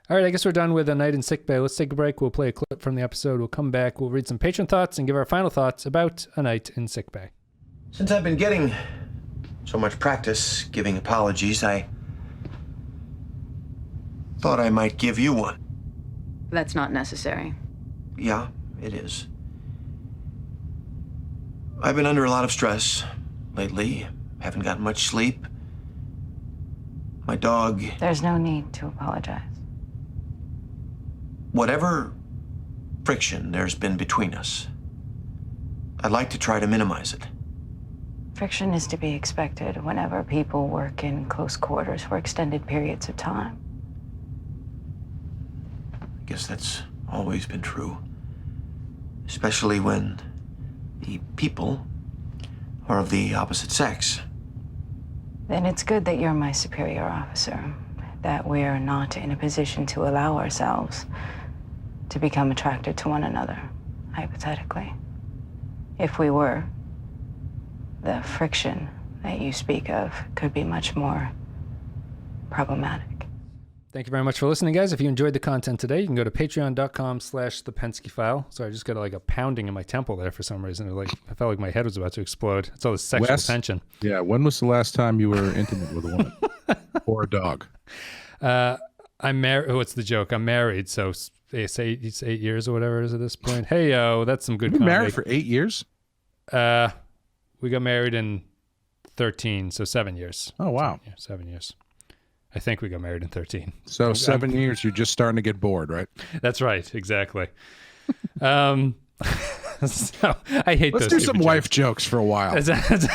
A: All right, I guess we're done with A Night in Sickbay. Let's take a break. We'll play a clip from the episode. We'll come back. We'll read some patron thoughts and give our final thoughts about A Night in Sickbay.
E: Since I've been getting so much practice giving apologies, I thought I might give you one.
F: That's not necessary.
E: Yeah, it is. I've been under a lot of stress lately. Haven't gotten much sleep. My dog...
D: There's no need to apologize.
E: Whatever friction there's been between us, I'd like to try to minimize it.
D: Friction is to be expected whenever people work in close quarters for extended periods of time.
E: I guess that's always been true. Especially when the people are of the opposite sex.
D: Then it's good that you're my superior officer, that we're not in a position to allow ourselves to become attracted to one another, hypothetically. If we were, the friction that you speak of could be much more problematic.
A: Thank you very much for listening, guys. If you enjoyed the content today, you can go to patreon.com/thepensky-file. Sorry, I just got like a pounding in my temple there for some reason. I felt like my head was about to explode. It's all this sexual tension.
B: Yeah, when was the last time you were intimate with a woman or a dog?
A: I'm married. What's the joke? I'm married, so it's 8 years or whatever it is at this point. Hey, that's some good
B: You've been
A: comedy.
B: married for 8 years?
A: We got married in 13, so 7 years.
B: Oh, wow.
A: 7 years. I think we got married in 13.
B: So 7 years, you're just starting to get bored, right?
A: That's right. Exactly. So I hate
B: Let's
A: those
B: do some
A: stupid
B: wife jokes for a while.
A: jokes.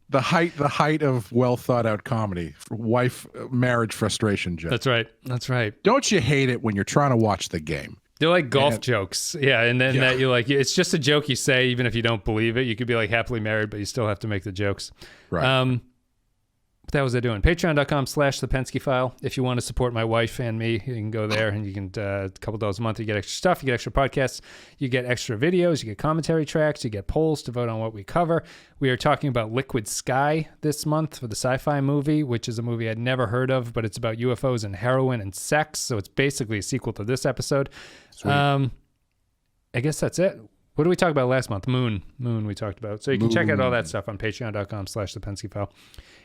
B: The height of well thought out comedy, wife marriage frustration jokes.
A: That's right.
B: Don't you hate it when you're trying to watch the game?
A: They're like golf jokes. Yeah. And then that you're like, it's just a joke you say, even if you don't believe it. You could be like happily married, but you still have to make the jokes.
B: Right.
A: What the hell was I doing? Patreon.com/thepensky-file. If you want to support my wife and me, you can go there and you can, a couple dollars a month, you get extra stuff, you get extra podcasts, you get extra videos, you get commentary tracks, you get polls to vote on what we cover. We are talking about Liquid Sky this month for the sci-fi movie, which is a movie I'd never heard of, but it's about UFOs and heroin and sex. So it's basically a sequel to this episode.
B: Sweet.
A: I guess that's it. What did we talk about last month? Moon we talked about. So you can check out all that stuff on patreon.com/thepensky-file.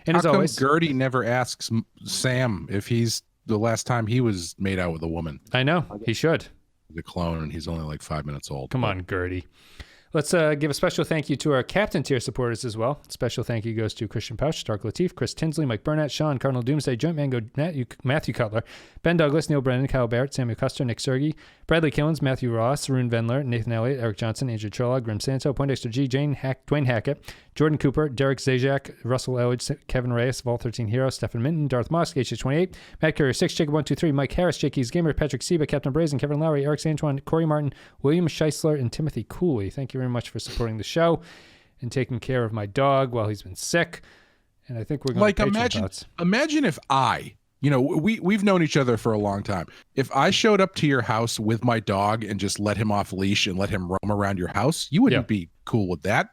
A: And
B: How
A: as
B: come
A: always,
B: Gertie never asks Sam if he's the last time he was made out with a woman?
A: I know he should.
B: The clone, and he's only like 5 minutes old.
A: Come on, Gertie. Let's give a special thank you to our Captain tier supporters as well. Special thank you goes to Christian Pouch, Stark Latif, Chris Tinsley, Mike Burnett, Sean, Cardinal Doomsday, Joint Mango, Matthew Cutler, Ben Douglas, Neil Brennan, Kyle Barrett, Samuel Custer, Nick Sergi, Bradley Killens, Matthew Ross, Arun Vendler, Nathan Elliott, Eric Johnson, Andrew Chorlog, Grim Santo, Poindexter G, Dwayne Hackett, Jordan Cooper, Derek Zajac, Russell Elledge, Kevin Reyes, Vault 13 Heroes, Stephen Minton, Darth Mosk, H28, Matt Carrier 6, Jacob 123, Mike Harris, Jakey's Gamer, Patrick Seba, Captain Brazen, Kevin Lowry, Eric Sanjuan, Corey Martin, William Scheisler, and Timothy Cooley. Thank you very much for supporting the show and taking care of my dog while he's been sick. And I think we're going to
B: imagine if we've known each other for a long time. If I showed up to your house with my dog and just let him off leash and let him roam around your house, you wouldn't be cool with that.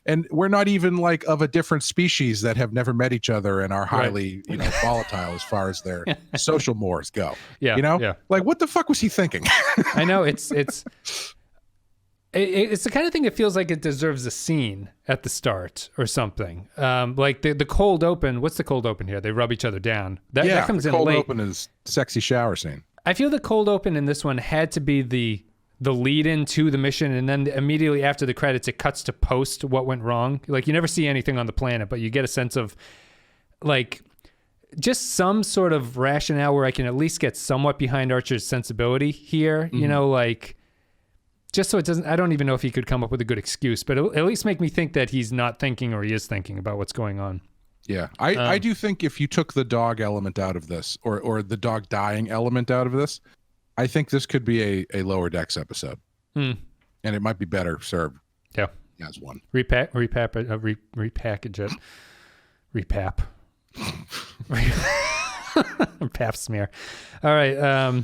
B: and we're not even like of a different species that have never met each other and are highly, volatile as far as their social mores go.
A: Yeah.
B: Like what the fuck was he thinking?
A: I know it's the kind of thing that feels like it deserves a scene at the start or something. Like the cold open. What's the cold open here? They rub each other down. That comes
B: the
A: in
B: cold
A: late.
B: open is sexy shower scene.
A: I feel the cold open in this one had to be the lead in to the mission, and then immediately after the credits, it cuts to post what went wrong. Like you never see anything on the planet, but you get a sense of like just some sort of rationale where I can at least get somewhat behind Archer's sensibility here.
B: Mm-hmm.
A: Like just so it doesn't. I don't even know if he could come up with a good excuse, but at least make me think that he's not thinking or he is thinking about what's going on.
B: Yeah, I do think if you took the dog element out of this, or the dog dying element out of this, I think this could be a Lower Decks episode, and it might be better served.
A: Yeah,
B: as one.
A: Repackage it. Repap. Pap smear. All right.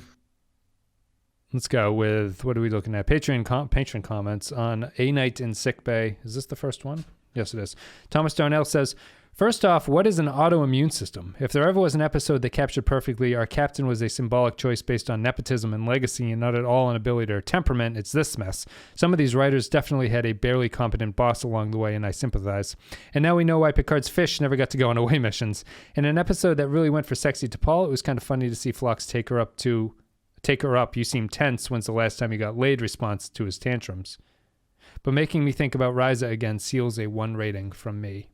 A: Let's go with, what are we looking at? Patron comments on A Night in Sickbay. Is this the first one? Yes, it is. Thomas Darnell says, first off, what is an autoimmune system? If there ever was an episode that captured perfectly our captain was a symbolic choice based on nepotism and legacy and not at all on ability or temperament, it's this mess. Some of these writers definitely had a barely competent boss along the way, and I sympathize. And now we know why Picard's fish never got to go on away missions. In an episode that really went for sexy T'Pol, it was kind of funny to see Phlox take her up. You seem tense. When's the last time you got laid? Response to his tantrums. But making me think about Ryza again seals a 1 rating from me.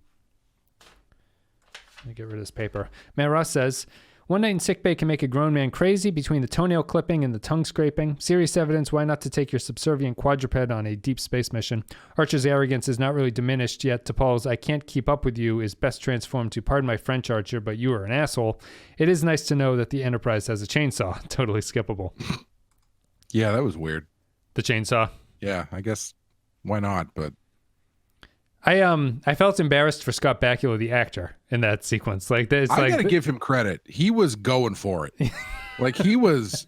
A: Let me get rid of this paper. Matt Ross says, One Night in Sickbay can make a grown man crazy between the toenail clipping and the tongue scraping. Serious evidence why not to take your subservient quadruped on a deep space mission. Archer's arrogance is not really diminished, yet T'Pol's I can't keep up with you is best transformed to pardon my French, Archer, but you are an asshole. It is nice to know that the Enterprise has a chainsaw. Totally skippable.
B: Yeah, that was weird.
A: The chainsaw?
B: Yeah, I guess why not, but
A: I felt embarrassed for Scott Bakula, the actor, in that sequence. Like, I
B: gotta give him credit. He was going for it. Like he was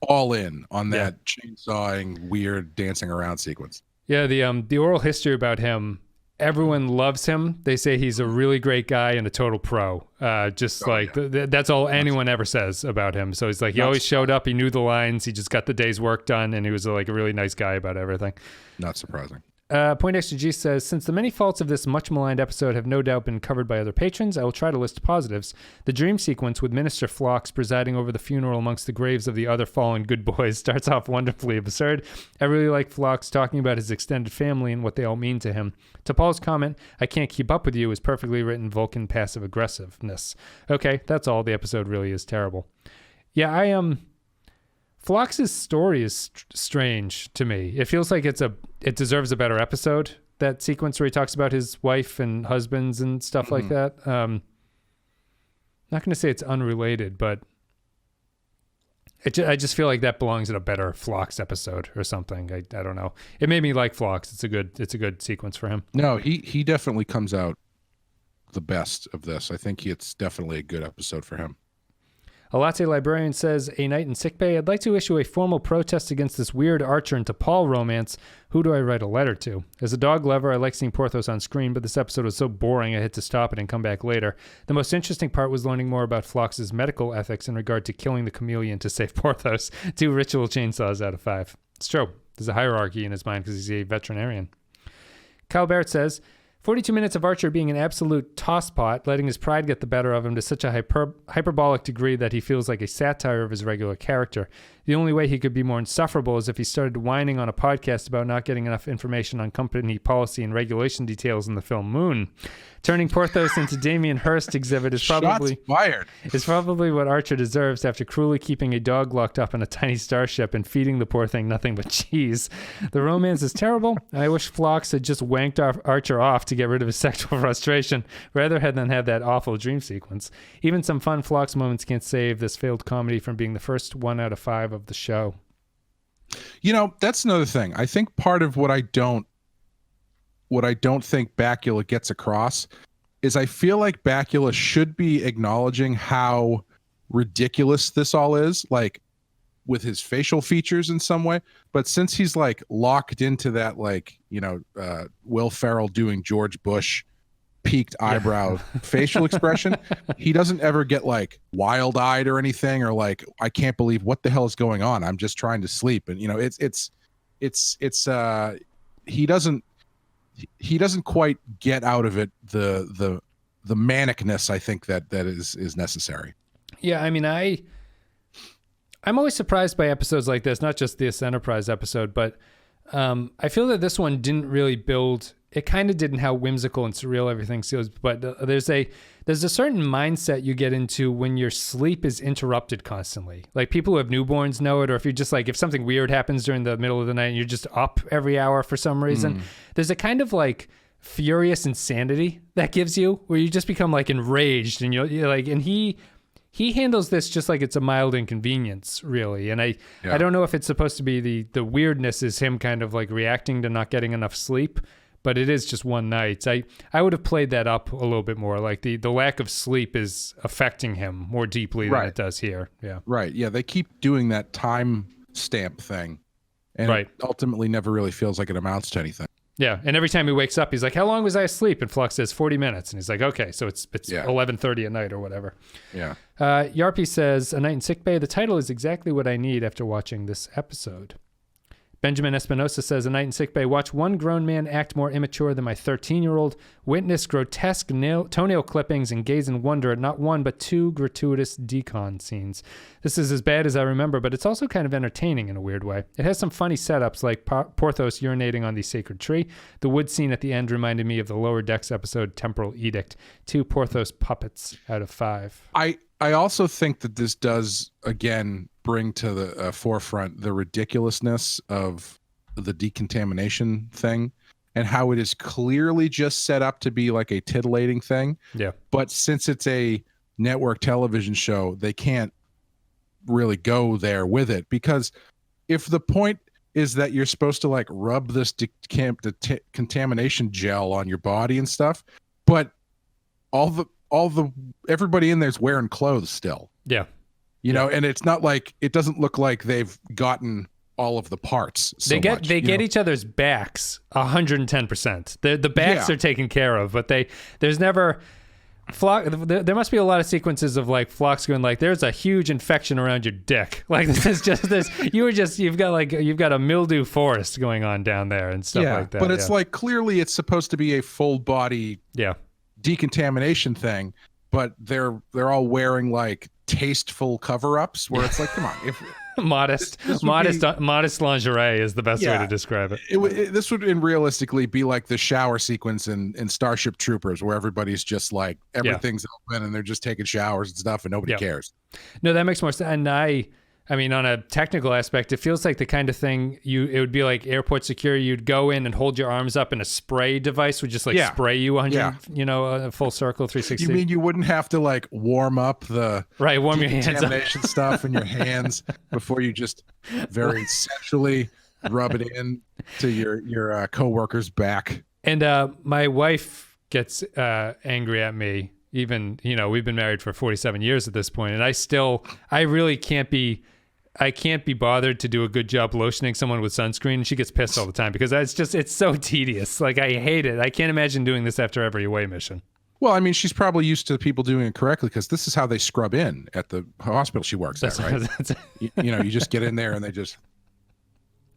B: all in on that chainsawing, weird dancing around sequence.
A: Yeah, the oral history about him. Everyone loves him. They say he's a really great guy and a total pro. That's all anyone ever says about him. So he's like, he always showed up. He knew the lines. He just got the day's work done, and he was like a really nice guy about everything.
B: Not surprising.
A: Point Extra G says, since the many faults of this much maligned episode have no doubt been covered by other patrons, I will try to list positives. The dream sequence with Minister Phlox presiding over the funeral amongst the graves of the other fallen good boys starts off wonderfully absurd. I really like Phlox talking about his extended family and what they all mean to him. To Paul's comment, I can't keep up with you, is perfectly written Vulcan passive aggressiveness. Okay, that's all. The episode really is terrible. Yeah, Phlox's story is strange to me. It feels like it deserves a better episode, that sequence where he talks about his wife and husbands and stuff like that. Not going to say it's unrelated, but I just feel like that belongs in a better Phlox episode or something. I don't know. It made me like Phlox. It's a good sequence for him.
B: No, he definitely comes out the best of this. I think it's definitely a good episode for him.
A: A Latte Librarian says, A Night in Sickbay, I'd like to issue a formal protest against this weird Archer and T'Pol romance. Who do I write a letter to? As a dog lover, I like seeing Porthos on screen, but this episode was so boring I had to stop it and come back later. The most interesting part was learning more about Phlox's medical ethics in regard to killing the chameleon to save Porthos. 2 ritual chainsaws out of 5. It's true. There's a hierarchy in his mind because he's a veterinarian. Kyle Barrett says, 42 minutes of Archer being an absolute tosspot, letting his pride get the better of him to such a hyperbolic degree that he feels like a satire of his regular character. The only way he could be more insufferable is if he started whining on a podcast about not getting enough information on company policy and regulation details in the film Moon. Turning Porthos into Damien Hirst exhibit is probably what Archer deserves after cruelly keeping a dog locked up in a tiny starship and feeding the poor thing nothing but cheese. The romance is terrible. I wish Phlox had just wanked Archer off to get rid of his sexual frustration rather than have that awful dream sequence. Even some fun Phlox moments can't save this failed comedy from being the first 1 out of 5 of the show.
B: You know, that's another thing. I think part of what I don't think Bakula gets across is I feel like Bakula should be acknowledging how ridiculous this all is. Like, with his facial features in some way, but since he's like locked into that, like, Will Ferrell doing George Bush peaked eyebrow facial expression, he doesn't ever get like wild-eyed or anything, or like, I can't believe what the hell is going on, I'm just trying to sleep. And he doesn't quite get out of it the manicness, I think, that is necessary.
A: Yeah, I mean, I'm always surprised by episodes like this, not just this Enterprise episode, but I feel that this one didn't really build. It kind of did in how whimsical and surreal everything feels, but there's a certain mindset you get into when your sleep is interrupted constantly. Like, people who have newborns know it, or if you're just like, if something weird happens during the middle of the night and you're just up every hour for some reason, there's a kind of like furious insanity that gives you, where you just become like enraged, and you're like, and he handles this just like it's a mild inconvenience, really. And I don't know if it's supposed to be the weirdness is him kind of like reacting to not getting enough sleep, but it is just one night. I would have played that up a little bit more. Like the lack of sleep is affecting him more deeply than it does here. Yeah.
B: Right. Yeah. They keep doing that time stamp thing, and it ultimately never really feels like it amounts to anything.
A: Yeah. And every time he wakes up, he's like, how long was I asleep? And Phlox says 40 minutes. And he's like, okay, so it's 11:30 at night or whatever.
B: Yeah.
A: Yarpy says, A Night in Sickbay. The title is exactly what I need after watching this episode. Benjamin Espinosa says, A Night in Sickbay. Watch one grown man act more immature than my 13-year-old, witness grotesque toenail clippings, and gaze in wonder at not one but two gratuitous decon scenes. This is as bad as I remember, but it's also kind of entertaining in a weird way. It has some funny setups, like Porthos urinating on the sacred tree. The wood scene at the end reminded me of the Lower Decks episode Temporal Edict. 2 Porthos puppets out of 5.
B: I also think that this does, again, bring to the forefront the ridiculousness of the decontamination thing, and how it is clearly just set up to be like a titillating thing.
A: Yeah.
B: But since it's a network television show, they can't really go there with it, because if the point is that you're supposed to like rub this contamination gel on your body and stuff, but everybody in there's wearing clothes still.
A: Yeah.
B: You know, and it's not like, it doesn't look like they've gotten all of the parts.
A: They get each other's backs 110%. The backs are taken care of, but there's never there must be a lot of sequences of like Phlox going like, there's a huge infection around your dick. Like, this is just this, you've got a mildew forest going on down there and stuff like that.
B: But it's like, clearly it's supposed to be a full body decontamination thing, but they're all wearing like tasteful cover-ups, where it's like, come on, if
A: modest lingerie is the best way to describe it.
B: This would realistically be like the shower sequence in Starship Troopers, where everybody's just like, everything's open and they're just taking showers and stuff and nobody cares.
A: No, that makes more sense. And I mean, on a technical aspect, it feels like the kind of thing it would be like airport security. You'd go in and hold your arms up, and a spray device would just like spray you 100, a full circle 360.
B: You mean you wouldn't have to like warm up the
A: warm your hands up
B: stuff in your hands before you just very sensually rub it in to your coworker's back. And
A: my wife gets angry at me. Even, we've been married for 47 years at this point, and I really can't be bothered to do a good job lotioning someone with sunscreen. And she gets pissed all the time because it's so tedious. Like, I hate it. I can't imagine doing this after every away mission.
B: Well, I mean, she's probably used to people doing it correctly, because this is how they scrub in at the hospital she works at, right? You just get in there and they just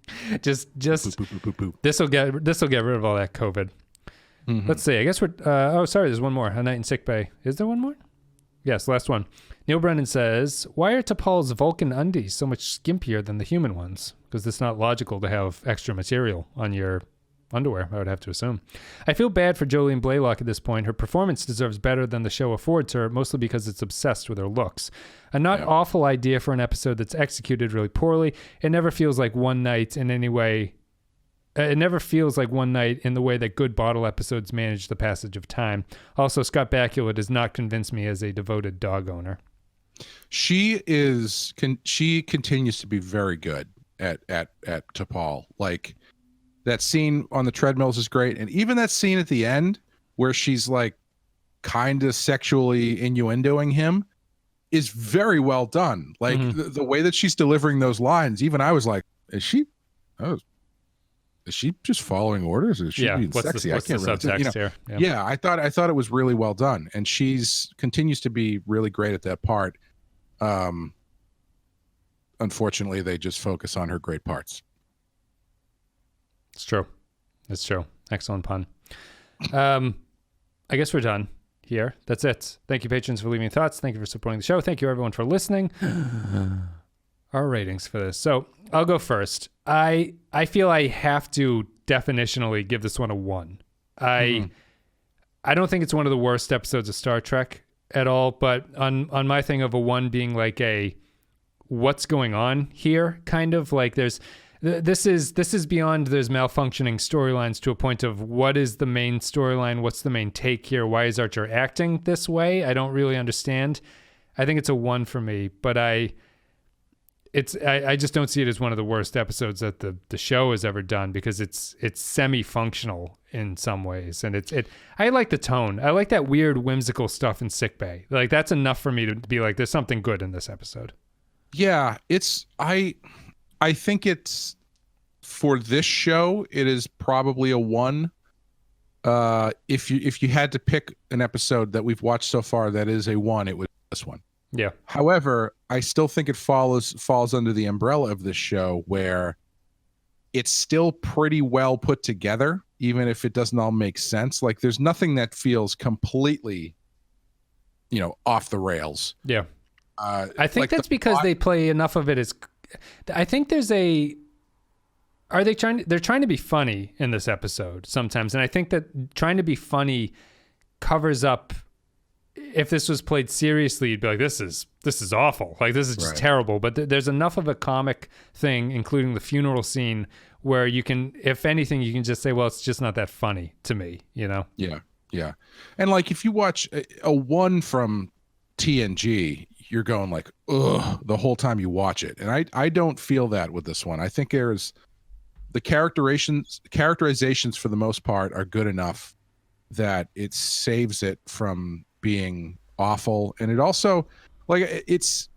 A: boop, boop, boop, boop. This will get rid of all that COVID. Mm-hmm. Let's see. I guess there's one more. A Night in Sickbay. Is there one more? Yes, last one. Neil Brennan says, why are T'Pol's Vulcan undies so much skimpier than the human ones? Because it's not logical to have extra material on your underwear, I would have to assume. I feel bad for Jolene Blaylock at this point. Her performance deserves better than the show affords her, mostly because it's obsessed with her looks. A not awful idea for an episode that's executed really poorly. It never feels like one night in any way. It never feels like one night in the way that good bottle episodes manage the passage of time. Also, Scott Bakula does not convince me as a devoted dog owner.
B: She continues to be very good at T'Pol. Like, that scene on the treadmills is great, and even that scene at the end where she's like kind of sexually innuendoing him, is very well done. Like the way that she's delivering those lines, even I was like, is she just following orders? Is she being sexy?
A: What's the subtext here?
B: Yeah, I thought it was really well done, and she's continues to be really great at that part. Unfortunately, they just focus on her great parts.
A: It's true. Excellent pun. I guess we're done here. That's it. Thank you, patrons, for leaving thoughts. Thank you for supporting the show. Thank you, everyone, for listening. Our ratings for this. So I'll go first. I feel I have to definitionally give this one a 1. I don't think it's one of the worst episodes of Star Trek at all, but on my thing of a 1 being like a what's going on here kind of like this is beyond there's malfunctioning storylines to a point of what is the main storyline, what's the main take here, why is Archer acting this way? I don't really understand. I think it's a 1 for me, but I just don't see it as one of the worst episodes that the show has ever done, because it's semi-functional in some ways, and I like the tone. I like that weird whimsical stuff in Sickbay. Like that's enough for me to be like, there's something good in this episode. Yeah,
B: I think it's, for this show, it is probably a 1. If you had to pick an episode that we've watched so far that is a 1, it was this one.
A: Yeah.
B: However, I still think it falls under the umbrella of this show, where it's still pretty well put together, even if it doesn't all make sense. Like there's nothing that feels completely, off the rails.
A: Yeah. I think like that's because they play enough of it as, I think there's they're trying to be funny in this episode sometimes. And I think that trying to be funny covers up, if this was played seriously, you'd be like, this is awful. Like this is just terrible. But there's enough of a comic thing, including the funeral scene, where you can, if anything, you can just say, well, it's just not that funny to me, Yeah.
B: Yeah. And like, if you watch a 1 from TNG, you're going like, ugh, the whole time you watch it. And I don't feel that with this one. I think there's the characterizations for the most part are good enough that it saves it from being awful. And it also, like, it's,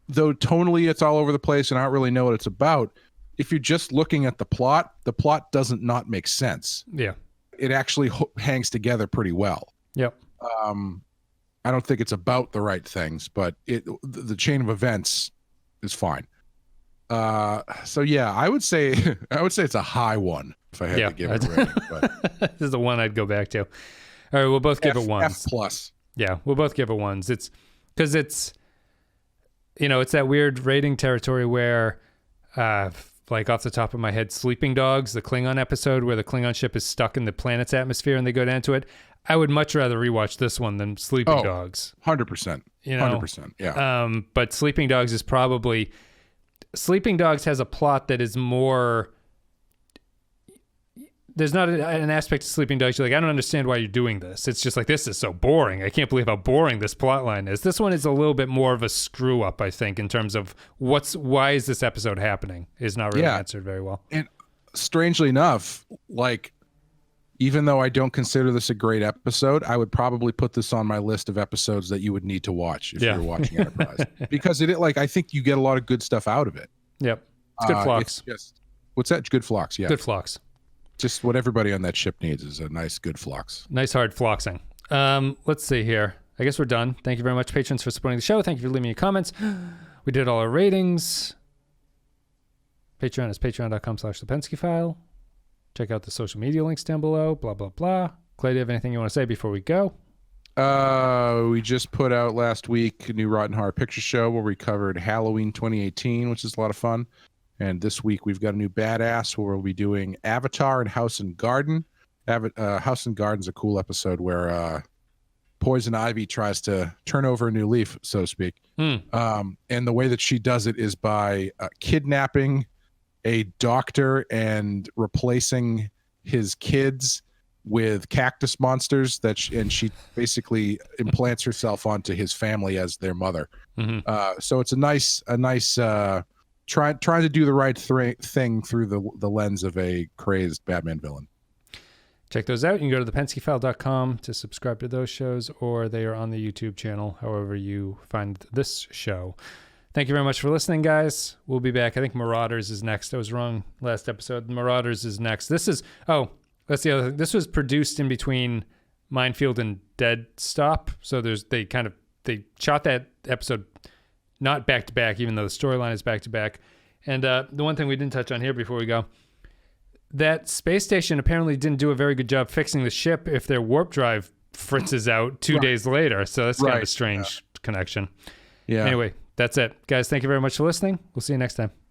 B: though tonally it's all over the place and I don't really know what it's about, if you're just looking at the plot doesn't not make sense.
A: Yeah.
B: It actually hangs together pretty well.
A: Yep.
B: I don't think it's about the right things, but the chain of events is fine. So yeah, I would say it's a high 1 if I had to give it a rating. But
A: this is the one I'd go back to. All right, we'll both give it 1s.
B: F plus.
A: Yeah, we'll both give it 1s. It's because it's that weird rating territory where, like off the top of my head, Sleeping Dogs, the Klingon episode where the Klingon ship is stuck in the planet's atmosphere and they go down to it. I would much rather rewatch this one than Sleeping Dogs.
B: 100%. 100%. Yeah.
A: But Sleeping Dogs has a plot that is more. There's not an aspect of Sleeping Dogs you're like, I don't understand why you're doing this. It's just like, this is so boring. I can't believe how boring this plot line is. This one is a little bit more of a screw up, I think, in terms of why is this episode happening is not really answered very well.
B: And strangely enough, like, even though I don't consider this a great episode, I would probably put this on my list of episodes that you would need to watch if you're watching Enterprise, because I think you get a lot of good stuff out of it.
A: Yep. It's good Phlox.
B: What's that? Good Phlox. Yeah.
A: Good Phlox.
B: Just what everybody on that ship needs is a nice, good Phlox.
A: Nice hard floxing. Let's see here. I guess we're done. Thank you very much, patrons, for supporting the show. Thank you for leaving your comments. We did all our ratings. Patreon is patreon.com/thepenskyfile. Check out the social media links down below. Blah, blah, blah. Clay, do you have anything you want to say before we go?
B: We just put out last week a new Rotten Horror Picture Show where we covered Halloween 2018, which is a lot of fun. And this week we've got a new badass where we'll be doing Avatar and House and Garden. House and Garden's a cool episode where Poison Ivy tries to turn over a new leaf, so to speak. And the way that she does it is by kidnapping a doctor and replacing his kids with cactus monsters and she basically implants herself onto his family as their mother. So it's a nice trying to do the right thing through the lens of a crazed Batman villain.
A: check those out. You can go to thepenskyfile.com to subscribe to those shows, or they are on the YouTube channel, however you find this show. Thank you very much for listening, guys. We'll be back. I think Marauders is next. I was wrong last episode. Marauders is next. That's the other thing. This was produced in between Minefield and Dead Stop. So they shot that episode not back to back, even though the storyline is back to back. And the one thing we didn't touch on here before we go, that space station apparently didn't do a very good job fixing the ship if their warp drive fritzes out 2 days later. So that's kind of a strange connection.
B: Yeah.
A: Anyway, that's it. Guys, thank you very much for listening. We'll see you next time.